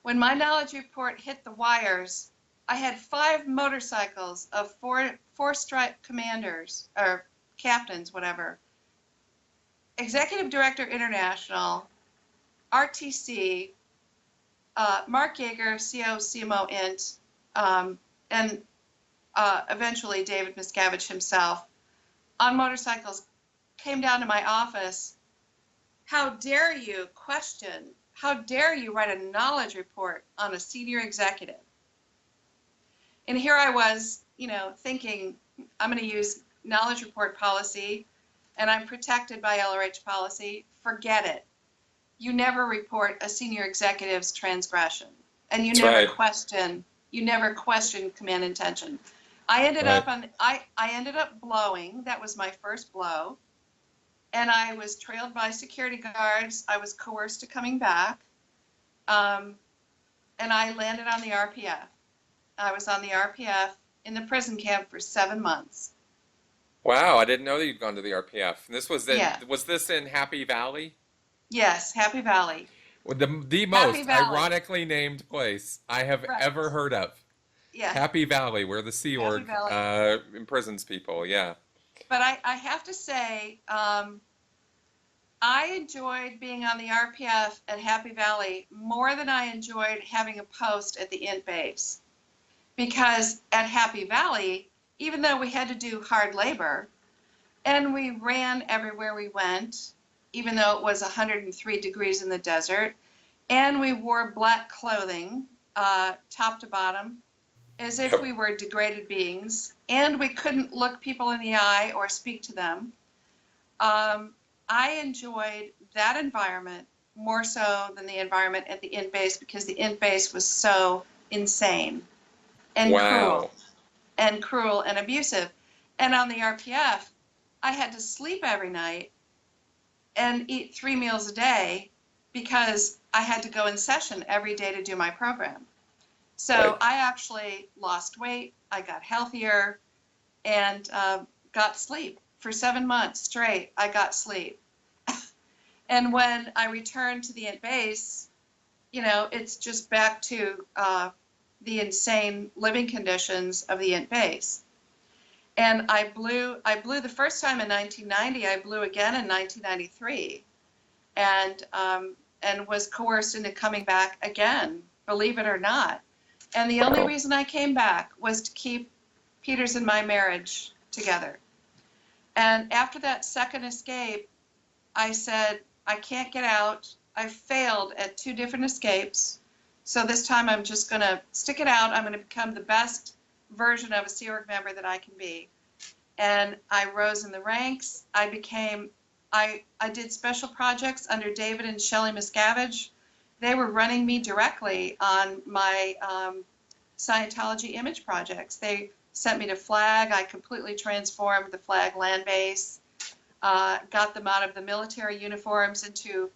When my knowledge report hit the wires, I had 5 motorcycles of four-stripe commanders, or captains, whatever. Executive Director International, RTC, Mark Yeager, CO, CMO Int, and eventually David Miscavige himself, on motorcycles, came down to my office. How dare you question? How dare you write a knowledge report on a senior executive? And here I was, thinking I'm going to use knowledge report policy, and I'm protected by LRH policy. Forget it. You never report a senior executive's transgression, and you never question. You never question command intention. I ended up blowing. That was my first blow, and I was trailed by security guards. I was coerced to coming back, and I landed on the RPF. I was on the RPF in the prison camp for 7 months. Wow, I didn't know that you'd gone to the RPF. And this was Yeah. Was this in Happy Valley? Yes, Happy Valley. Well, the most ironically named place I have ever heard of. Yeah. Happy Valley, where the Sea Org imprisons people, yeah. But I have to say, I enjoyed being on the RPF at Happy Valley more than I enjoyed having a post at the INT base. Because at Happy Valley, even though we had to do hard labor, and we ran everywhere we went, even though it was 103 degrees in the desert, and we wore black clothing, top to bottom, as if we were degraded beings, and we couldn't look people in the eye or speak to them. I enjoyed that environment more so than the environment at the INT base, because the INT base was so insane and cruel and abusive. And on the RPF, I had to sleep every night and eat 3 meals a day because I had to go in session every day to do my program. So I actually lost weight, I got healthier, and got sleep. For 7 months straight, I got sleep. And when I returned to the INT base, it's just back to the insane living conditions of the INT base. And I blew the first time in 1990, I blew again in 1993, and was coerced into coming back again, believe it or not. And the only reason I came back was to keep Peter's and my marriage together. And after that second escape, I said, I can't get out. I failed at 2 different escapes. So this time I'm just going to stick it out. I'm going to become the best version of a Sea Org member that I can be. And I rose in the ranks. I did special projects under David and Shelley Miscavige. They were running me directly on my Scientology image projects. They sent me to Flag. I completely transformed the Flag land base, got them out of the military uniforms into,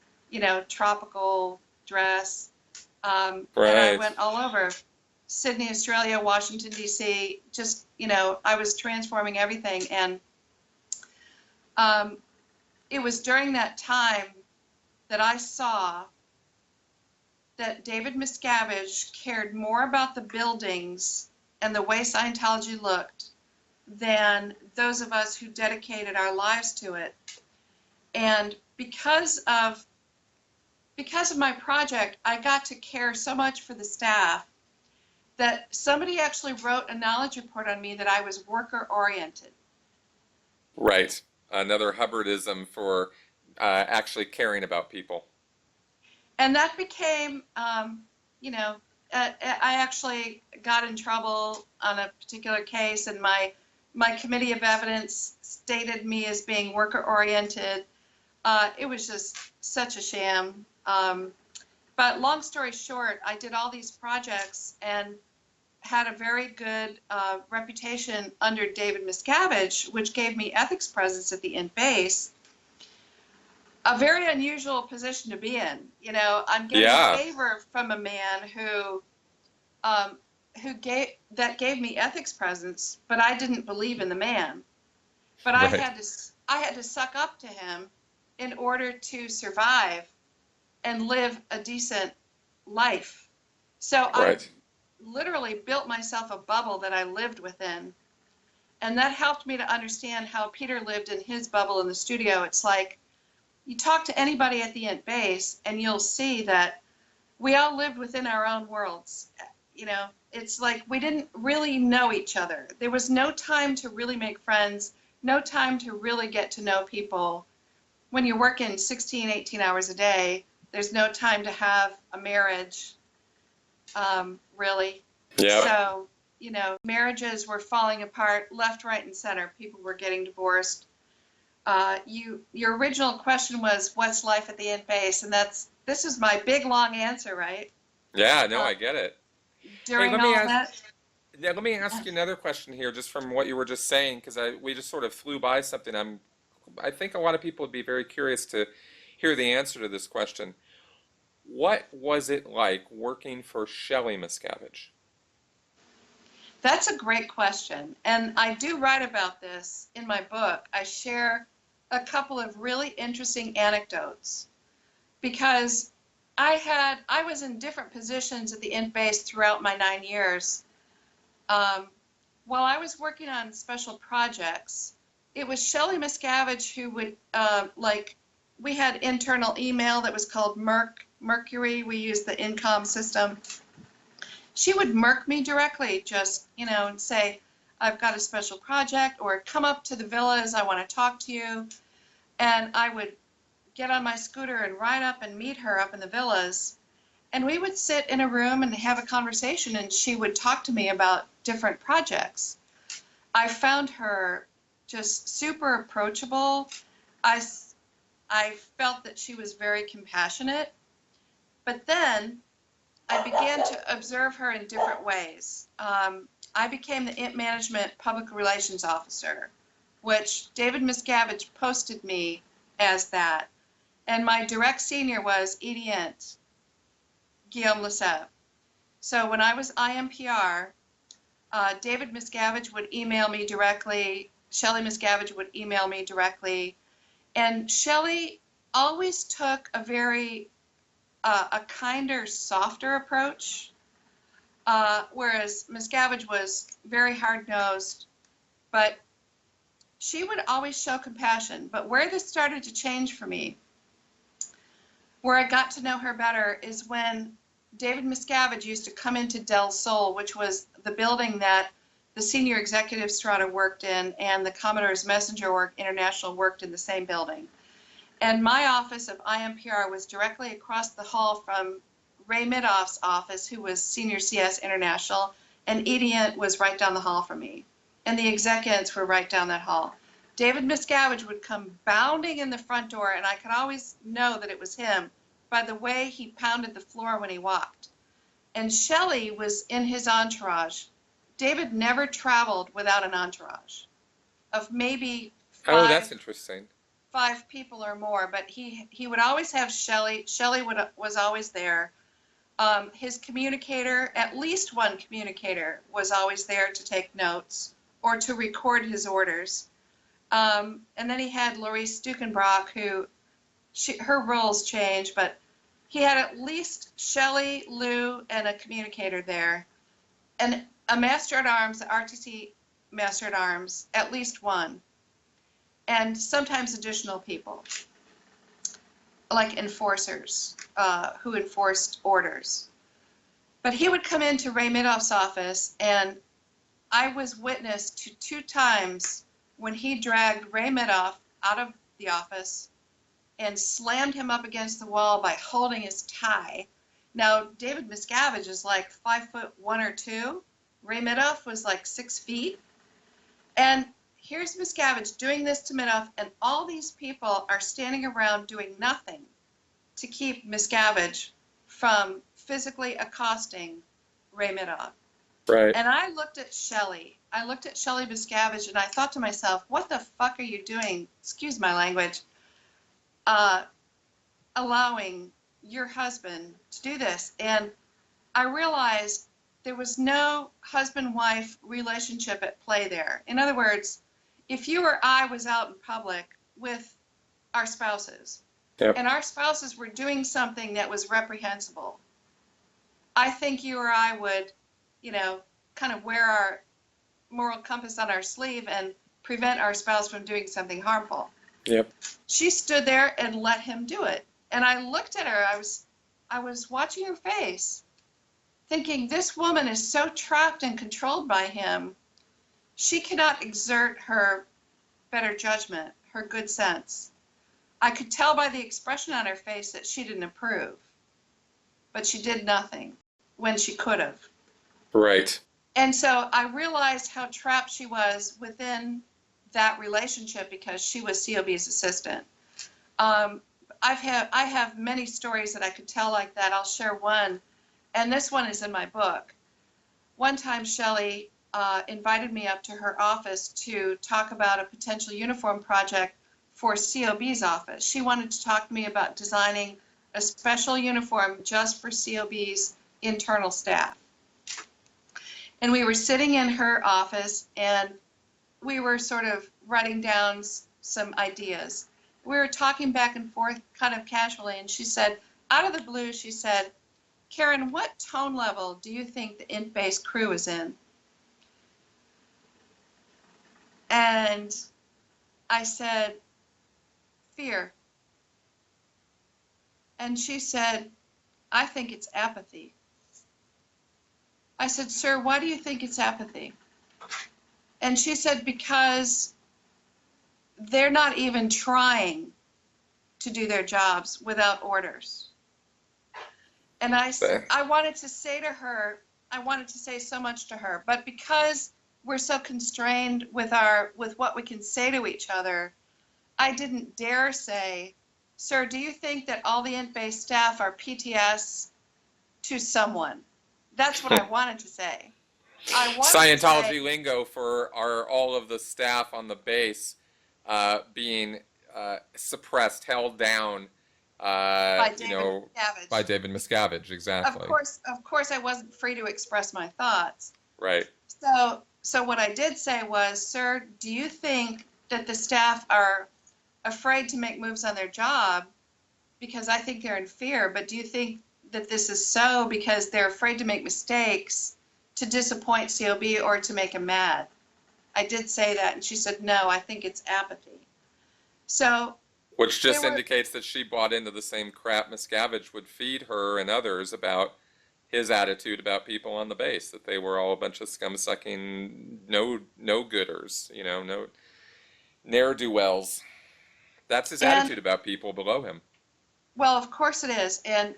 tropical dress. And I went all over Sydney, Australia, Washington, D.C., just, I was transforming everything. And it was during that time that I saw that David Miscavige cared more about the buildings and the way Scientology looked than those of us who dedicated our lives to it. And because of my project, I got to care so much for the staff that somebody actually wrote a knowledge report on me that I was worker-oriented. Right. another Hubbardism for actually caring about people. And that became, you know, I actually got in trouble on a particular case, and my committee of evidence stated me as being worker-oriented. It was just such a sham. But long story short, I did all these projects and had a very good reputation under David Miscavige, which gave me ethics presence at the int base. A very unusual position to be in. You know, I'm getting favor from a man who gave me ethics presence, but I didn't believe in the man. But I had to suck up to him in order to survive and live a decent life. So I literally built myself a bubble that I lived within. And that helped me to understand how Peter lived in his bubble in the studio. It's like, you talk to anybody at the int base and you'll see that we all lived within our own worlds. You know, it's like we didn't really know each other. There was no time to really make friends, no time to really get to know people. When you're working 16, 18 hours a day, there's no time to have a marriage, really. Yeah. So, you know, marriages were falling apart left, right, and center. People were getting divorced. Your original question was, what's life at the int base? And this is my big, long answer, right? Yeah, no, I get it. During let me ask you another question here, just from what you were just saying, because we just sort of flew by something. I think a lot of people would be very curious to hear the answer to this question. What was it like working for Shelley Miscavige? That's a great question. And I do write about this in my book. I share a couple of really interesting anecdotes because I was in different positions at the int base throughout my 9 years. While I was working on special projects, it was Shelley Miscavige who would, we had internal email that was called Mercury. We used the Incom system. She would merc me directly, just, you know, and say, I've got a special project, or come up to the villas, I want to talk to you. And I would get on my scooter and ride up and meet her up in the villas. And we would sit in a room and have a conversation, and she would talk to me about different projects. I found her just super approachable. I felt that she was very compassionate. But then I began to observe her in different ways. I became the int management public relations officer, which David Miscavige posted me as that. And my direct senior was ED-int, Guillaume Lessev. So when I was IMPR, David Miscavige would email me directly, Shelley Miscavige would email me directly, and Shelley always took a very a kinder, softer approach, whereas Miscavige was very hard-nosed, but she would always show compassion. But where this started to change for me, where I got to know her better, is when David Miscavige used to come into Del Sol, which was the building that the senior executive strata worked in, and the Commodore's Messenger Org International worked in the same building. And my office of IMPR was directly across the hall from Ray Midoff's office, who was Senior CS International, and ED-int was right down the hall from me. And the exec-ints were right down that hall. David Miscavige would come bounding in the front door, and I could always know that it was him by the way he pounded the floor when he walked. And Shelley was in his entourage. David never traveled without an entourage of maybe that's interesting. 5 people or more, but he would always have Shelley. Shelley was always there. His communicator, at least one communicator, was always there to take notes or to record his orders. And then he had Laurice Stukenbrock, who her roles changed, but he had at least Shelley, Lou, and a communicator there. And a Master-at-Arms, the RTC Master-at-Arms, at least one. And sometimes additional people, like enforcers, who enforced orders. But he would come into Ray Midoff's office, and I was witness to 2 times when he dragged Ray Midoff out of the office and slammed him up against the wall by holding his tie. Now, David Miscavige is like 5'1" or 2. Ray Midoff was like 6 feet. And here's Miscavige doing this to Midoff, and all these people are standing around doing nothing to keep Miscavige from physically accosting Ray Midoff. Right. And I looked at Shelley. I looked at Shelley Miscavige, and I thought to myself, what the fuck are you doing, excuse my language, allowing your husband to do this? And I realized there was no husband-wife relationship at play there. In other words, if you or I was out in public with our spouses, Yep. and our spouses were doing something that was reprehensible, I think you or I would, kind of wear our moral compass on our sleeve and prevent our spouse from doing something harmful. Yep. She stood there and let him do it. And I looked at her, I was watching her face, thinking, this woman is so trapped and controlled by him, she cannot exert her better judgment, her good sense. I could tell by the expression on her face that she didn't approve, but she did nothing when she could have. Right. And so I realized how trapped she was within that relationship because she was COB's assistant. I have many stories that I could tell like that. I'll share one, and this one is in my book. One time, Shelley invited me up to her office to talk about a potential uniform project for COB's office. She wanted to talk to me about designing a special uniform just for COB's internal staff. And we were sitting in her office, and we were sort of writing down some ideas. We were talking back and forth kind of casually, and she said, out of the blue, she said, Karen, what tone level do you think the int-based crew is in? And I said, fear. And she said, I think it's apathy. I said, sir, why do you think it's apathy? And she said, because they're not even trying to do their jobs without orders. And I wanted to say to her, I wanted to say so much to her, but because we're so constrained with what we can say to each other, I didn't dare say, sir, do you think that all the int-based staff are PTS to someone? That's what I wanted to say. Scientology lingo for all of the staff on the base being suppressed, held down, by David Miscavige, exactly. Of course, I wasn't free to express my thoughts. Right. So what I did say was, sir, do you think that the staff are afraid to make moves on their job because I think they're in fear, but do you think that this is so because they're afraid to make mistakes, to disappoint COB, or to make him mad? I did say that, and she said, no, I think it's apathy. So, which just indicates that she bought into the same crap Miscavige would feed her and others about his attitude about people on the base, that they were all a bunch of scum-sucking no-gooders, no ne'er-do-wells. That's his attitude about people below him. Well, of course it is. And,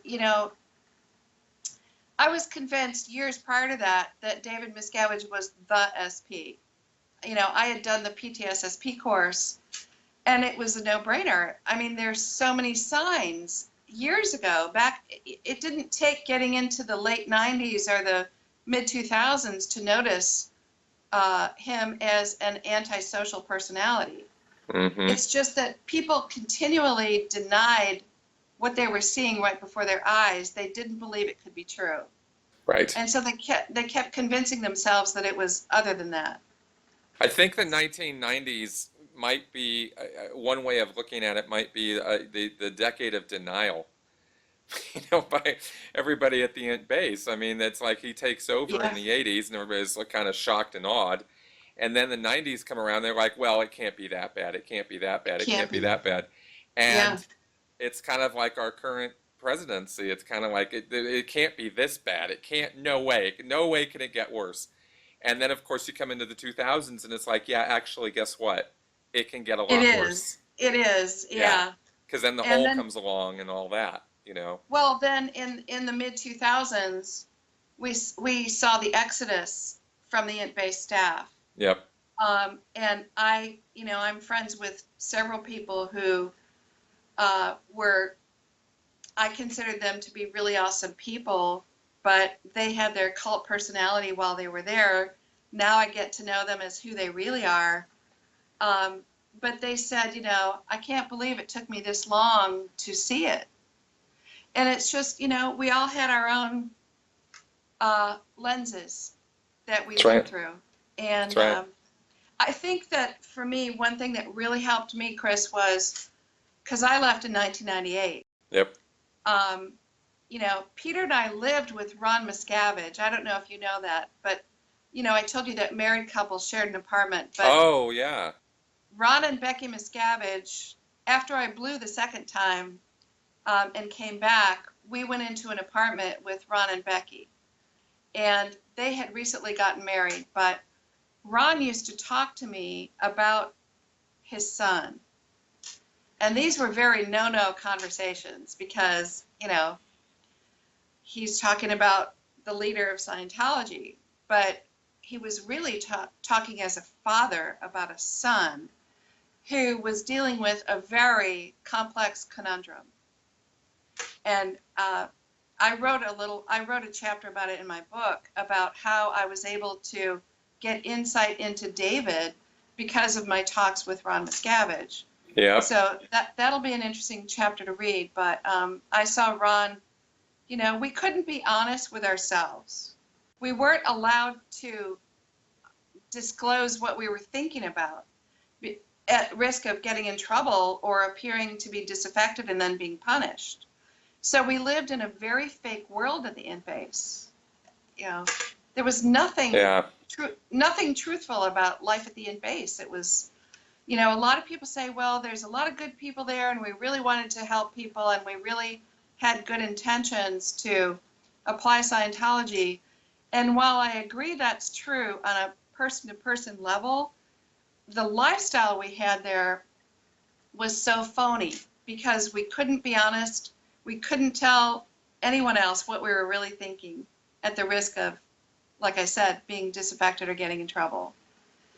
I was convinced years prior to that David Miscavige was the SP. I had done the PTSSP course, and it was a no-brainer. I mean, there's so many signs. Years ago, it didn't take getting into the late 90s or the mid-2000s to notice him as an antisocial personality. Mm-hmm. It's just that people continually denied what they were seeing right before their eyes. They didn't believe it could be true. Right. And so they kept convincing themselves that it was other than that. I think the 1990s might be one way of looking at it might be the decade of denial, by everybody at the base. I mean, it's like he takes over in the 80s and everybody's kind of shocked and awed. And then the 90s come around, they're like, well, it can't be that bad. It can't be that bad. It can't be that bad. And it's kind of like our current presidency. It's kind of like, it can't be this bad. It can't, no way can it get worse. And then, of course, you come into the 2000s and it's like, yeah, actually, guess what? It can get a lot worse. It is, yeah. Because then the And hole then, comes along and all that, you know. well, then in the mid 2000s, we saw the exodus from the int-based staff. Yep. And I'm friends with several people who I considered them to be really awesome people, but they had their cult personality while they were there. Now I get to know them as who they really are. But they said, I can't believe it took me this long to see it. And it's just, we all had our own lenses that we lived through. And I think that for me, one thing that really helped me, Chris, was because I left in 1998. Yep. Peter and I lived with Ron Miscavige. I don't know if you know that, but, I told you that married couples shared an apartment. But oh, yeah. Ron and Becky Miscavige, after I blew the second time and came back, we went into an apartment with Ron and Becky. And they had recently gotten married, but Ron used to talk to me about his son. And these were very no-no conversations because, he's talking about the leader of Scientology, but he was really talking as a father about a son who was dealing with a very complex conundrum. And I wrote a chapter about it in my book about how I was able to get insight into David because of my talks with Ron Miscavige. Yeah. So that'll be an interesting chapter to read. But I saw Ron, we couldn't be honest with ourselves. We weren't allowed to disclose what we were thinking about at risk of getting in trouble or appearing to be disaffected and then being punished. So we lived in a very fake world at the int base. There was nothing nothing truthful about life at the int base. It was, a lot of people say, well, there's a lot of good people there and we really wanted to help people and we really had good intentions to apply Scientology. And while I agree that's true on a person-to-person level, the lifestyle we had there was so phony because we couldn't be honest. We couldn't tell anyone else what we were really thinking at the risk of, like I said, being disaffected or getting in trouble.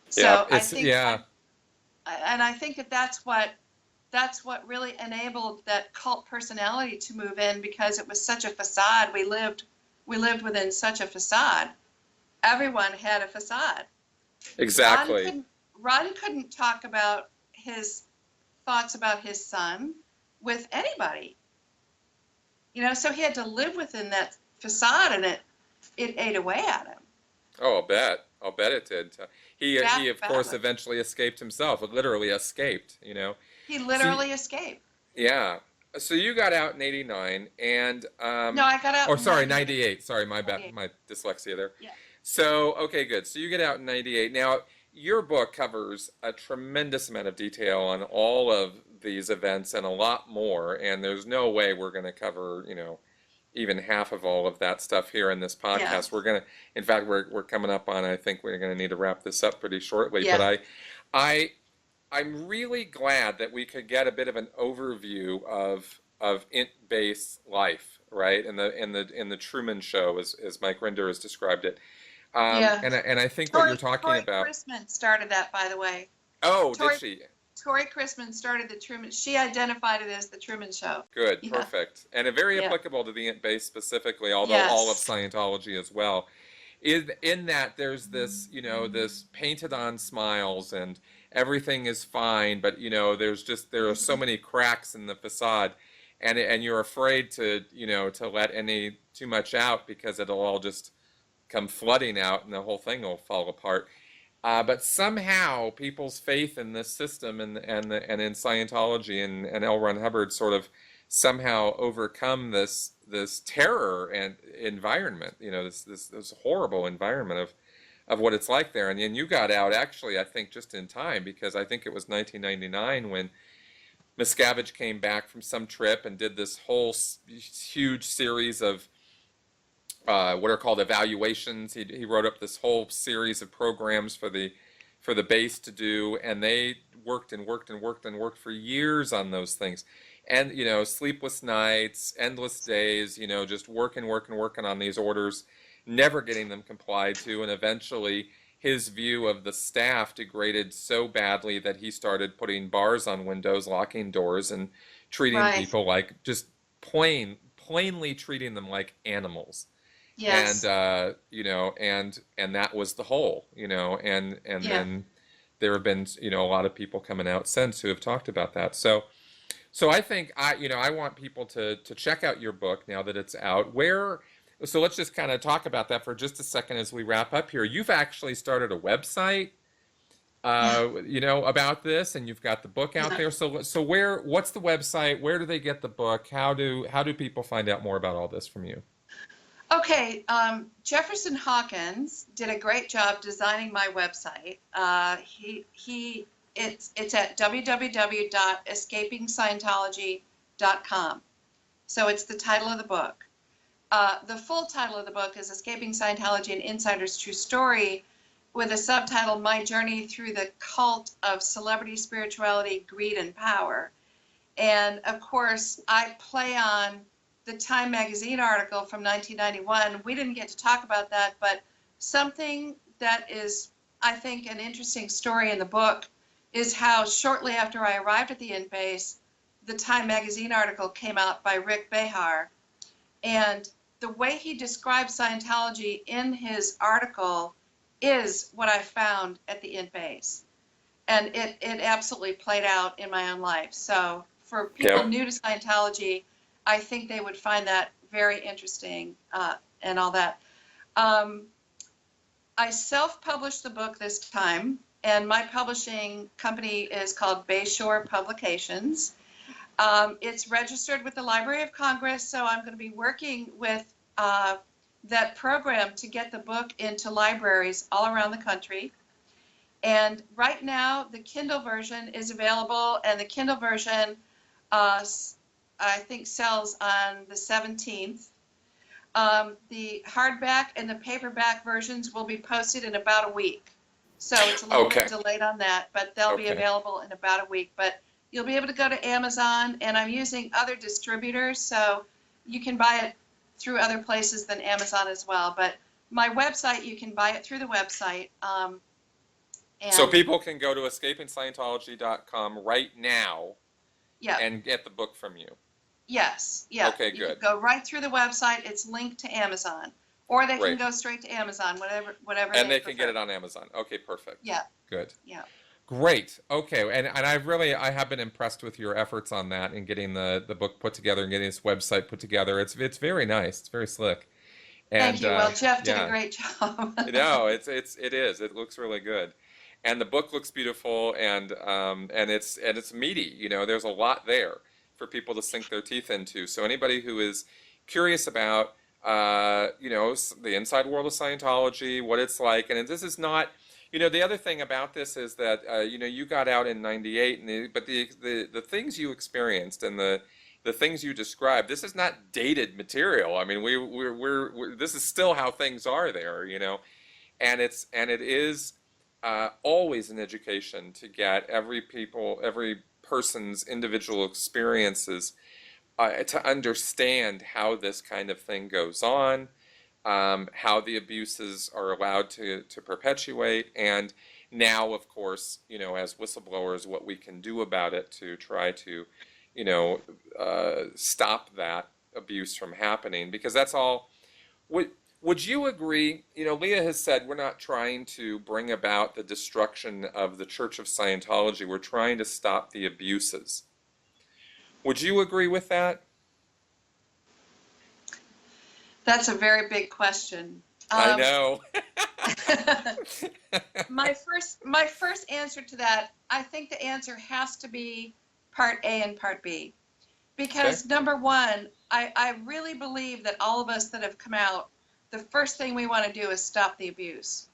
So I think, and I think that's what really enabled that cult personality to move in because it was such a facade. We lived within such a facade. Everyone had a facade. Exactly. Ron couldn't talk about his thoughts about his son with anybody. So he had to live within that facade, and it ate away at him. Oh, I'll bet it did. He of course eventually escaped himself. Literally escaped. He literally escaped. Yeah. So you got out in '89, and no, I got out. Or sorry, '98. Sorry, my bad, my dyslexia there. Yeah. So okay, good. So you get out in '98. Now your book covers a tremendous amount of detail on all of these events and a lot more. And there's no way we're going to cover, even half of all of that stuff here in this podcast. Yeah. We're going to, in fact, we're coming up on, I think we're going to need to wrap this up pretty shortly. Yeah. But I'm really glad that we could get a bit of an overview of int-based life, right? In the Truman Show, as Mike Rinder has described it. And I think what you're talking about. Tori Chrisman started that, by the way. Oh, did she? Tori Chrisman started the Truman. She identified it as the Truman Show. Good, yeah. Perfect, and very applicable to the int base specifically, although all of Scientology as well. In that there's this, this painted on smiles and everything is fine, but there are so many cracks in the facade, and you're afraid to to let any too much out because it'll all just come flooding out and the whole thing will fall apart. But somehow people's faith in this system and in Scientology and L. Ron Hubbard sort of somehow overcome this terror and environment, this horrible environment of what it's like there. And then you got out actually, I think, just in time, because I think it was 1999 when Miscavige came back from some trip and did this whole huge series of what are called evaluations. He wrote up this whole series of programs for the for the base to do, and they worked and worked and worked and worked for years on those things. And, sleepless nights, endless days, just working on these orders, never getting them complied to, and eventually his view of the staff degraded so badly that he started putting bars on windows, locking doors, and treating Right. people like just plainly treating them like animals. Yes. And that was the whole, and Yeah. then there have been, a lot of people coming out since who have talked about that. So I think I want people to check out your book now that it's out. So let's just kind of talk about that for just a second as we wrap up here. You've actually started a website, about this, and you've got the book out there. So what's the website? Where do they get the book? How do people find out more about all this from you? Okay, Jefferson Hawkins did a great job designing my website. It's at www.escapingscientology.com. So it's the title of the book. The full title of the book is Escaping Scientology: An Insider's True Story, with a subtitle, My Journey Through the Cult of Celebrity Spirituality, Greed, and Power. And of course, I play on the Time magazine article from 1991. We didn't get to talk about that, but something that is, I think, an interesting story in the book is how shortly after I arrived at the in-base, the Time magazine article came out by Rick Behar. And the way he describes Scientology in his article is what I found at the in-base. And it absolutely played out in my own life. So for people new to Scientology, I think they would find that very interesting and all that. I self-published the book this time, and my publishing company is called Bayshore Publications. It's registered with the Library of Congress, so I'm going to be working with that program to get the book into libraries all around the country. And right now, the Kindle version is available, and the Kindle version I think sells on the 17th. The hardback and the paperback versions will be posted in about a week. So it's a little bit delayed on that, but they'll be available in about a week. But you'll be able to go to Amazon, and I'm using other distributors, so you can buy it through other places than Amazon as well. But my website, you can buy it through the website. So people can go to escapingscientology.com right now and get the book from you. Yes. Yeah. Okay, good. You can go right through the website. It's linked to Amazon. Or they can go straight to Amazon, whatever And they can get it on Amazon. Okay, perfect. Yeah. Good. Yeah. Great. Okay. And I have been impressed with your efforts on that and getting the book put together and getting this website put together. It's very nice. It's very slick. And, thank you. Well, Jeff did a great job. No, it is. It looks really good. And the book looks beautiful, and it's meaty. There's a lot there for people to sink their teeth into. So anybody who is curious about the inside world of Scientology, what it's like, and this is not, the other thing about this is that you got out in '98, but the things you experienced and the things you described, this is not dated material. I mean, we're this is still how things are there, and it is always an education to get every person's individual experiences to understand how this kind of thing goes on, how the abuses are allowed to perpetuate, and now, of course, as whistleblowers, what we can do about it to try to, stop that abuse from happening, because that's all. Would you agree? Leah has said we're not trying to bring about the destruction of the Church of Scientology. We're trying to stop the abuses. Would you agree with that? That's a very big question. I know. My first answer to that, I think the answer has to be part A and part B. Because number one, I really believe that all of us that have come out, the first thing we want to do is stop the abuse.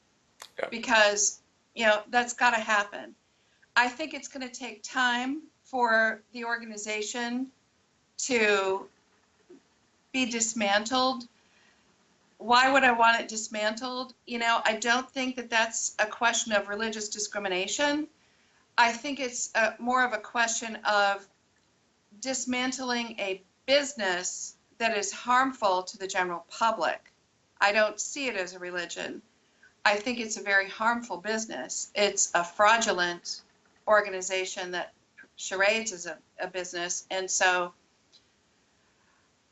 Yeah. Because, that's got to happen. I think it's going to take time for the organization to be dismantled. why would I want it dismantled? You know, I don't think that that's a question of religious discrimination. I think it's more of a question of dismantling a business that is harmful to the general public. I don't see it as a religion. I think it's a very harmful business. It's a fraudulent organization that charades as a business. And so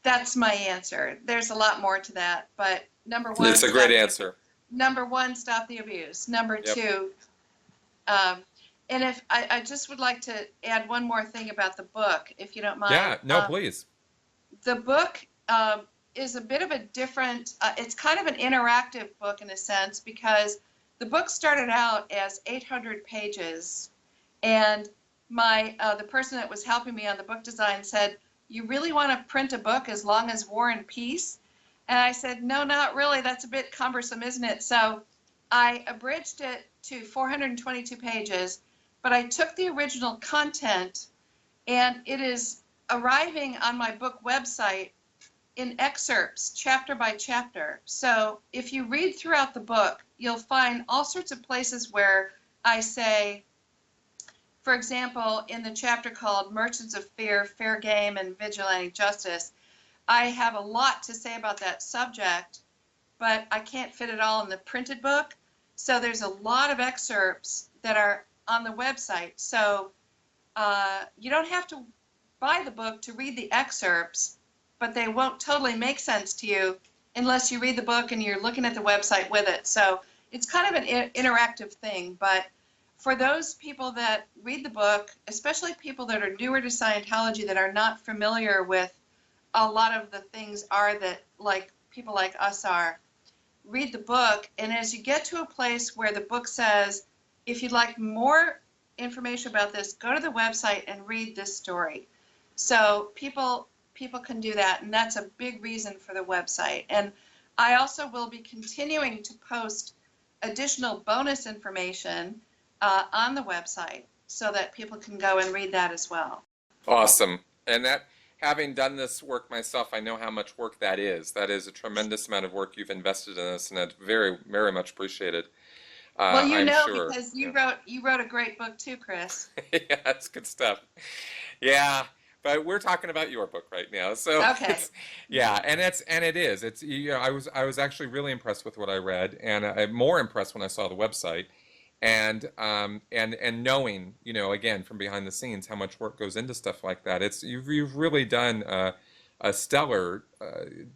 that's my answer. There's a lot more to that, but number one, it's a great answer. Number one, stop the abuse. Number two, and if I just would like to add one more thing about the book, if you don't mind. Yeah, no, please. The book is a bit of a different, it's kind of an interactive book in a sense, because the book started out as 800 pages, and the person that was helping me on the book design said, "You really want to print a book as long as War and Peace?" And I said, "No, not really. That's a bit cumbersome, isn't it?" So I abridged it to 422 pages, but I took the original content, and it is arriving on my book website in excerpts, chapter by chapter. So if you read throughout the book, you'll find all sorts of places where I say, for example, in the chapter called Merchants of Fear, Fair Game, and Vigilante Justice, I have a lot to say about that subject, but I can't fit it all in the printed book. So there's a lot of excerpts that are on the website. So you don't have to buy the book to read the excerpts, but they won't totally make sense to you unless you read the book and you're looking at the website with it. So it's kind of an interactive thing, but for those people that read the book, especially people that are newer to Scientology that are not familiar with a lot of the things that like people like us are, read the book, and as you get to a place where the book says, if you'd like more information about this, go to the website and read this story. So people can do that, and that's a big reason for the website. And I also will be continuing to post additional bonus information on the website so that people can go and read that as well. Awesome. And that, having done this work myself, I know how much work that is. That is a tremendous amount of work you've invested in this, and it's very, very much appreciated. Well, I'm sure. because you wrote a great book too, Chris. Yeah, that's good stuff. Yeah, but we're talking about your book right now. So okay. Yeah, and it is. It's, you know, I was actually really impressed with what I read, and I'm more impressed when I saw the website. And knowing, you know, again from behind the scenes how much work goes into stuff like that, you've really done a stellar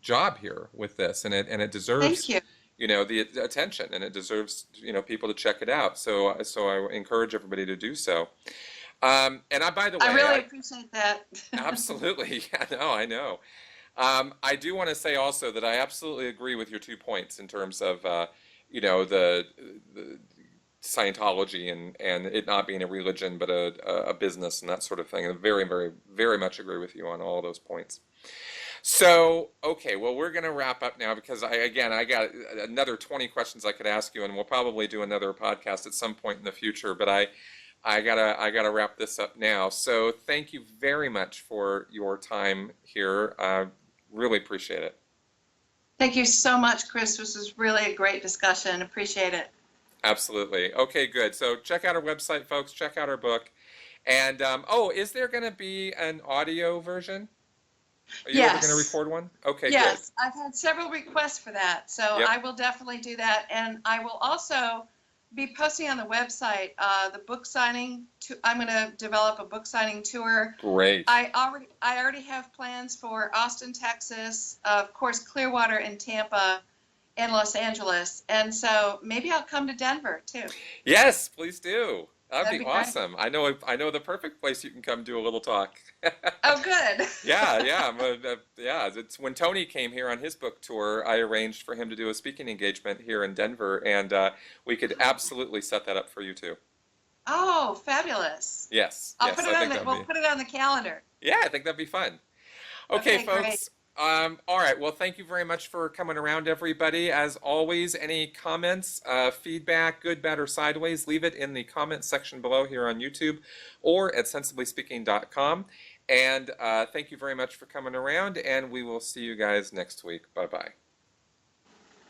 job here with this, and it deserves, Thank you, know, the attention, and it deserves, you know, people to check it out. So I encourage everybody to do so. And by the way, I really appreciate that. Absolutely, yeah, no, I know. I do want to say also that I absolutely agree with your 2 points in terms of you know, the Scientology and it not being a religion but a business and that sort of thing. And very, very, very much agree with you on all of those points. So, okay, well, we're going to wrap up now because I got another 20 questions I could ask you, and we'll probably do another podcast at some point in the future, but I gotta wrap this up now. So thank you very much for your time here. Really appreciate it. Thank you so much, Chris. This was really a great discussion. Appreciate it. Absolutely. Okay, good. So check out our website, folks. Check out our book. And is there going to be an audio version? Are you ever going to record one? Okay, yes, good. I've had several requests for that, so Yep. I will definitely do that. And I will also be posting on the website the book signing. I'm going to develop a book signing tour. Great. I already have plans for Austin, Texas, of course, Clearwater and Tampa, and Los Angeles, and so maybe I'll come to Denver too. Yes, please do. That'd be great. awesome. I know the perfect place you can come do a little talk. Oh, good. Yeah. Yeah. It's when Tony came here on his book tour, I arranged for him to do a speaking engagement here in Denver, and we could absolutely set that up for you too. Oh, fabulous. Yes. We'll put it on the calendar. Yeah, I think that'd be fun. Okay, folks. Great. All right. Well, thank you very much for coming around, everybody. As always, any comments, feedback, good, bad, or sideways, leave it in the comment section below here on YouTube or at sensiblyspeaking.com. And thank you very much for coming around, and we will see you guys next week. Bye-bye.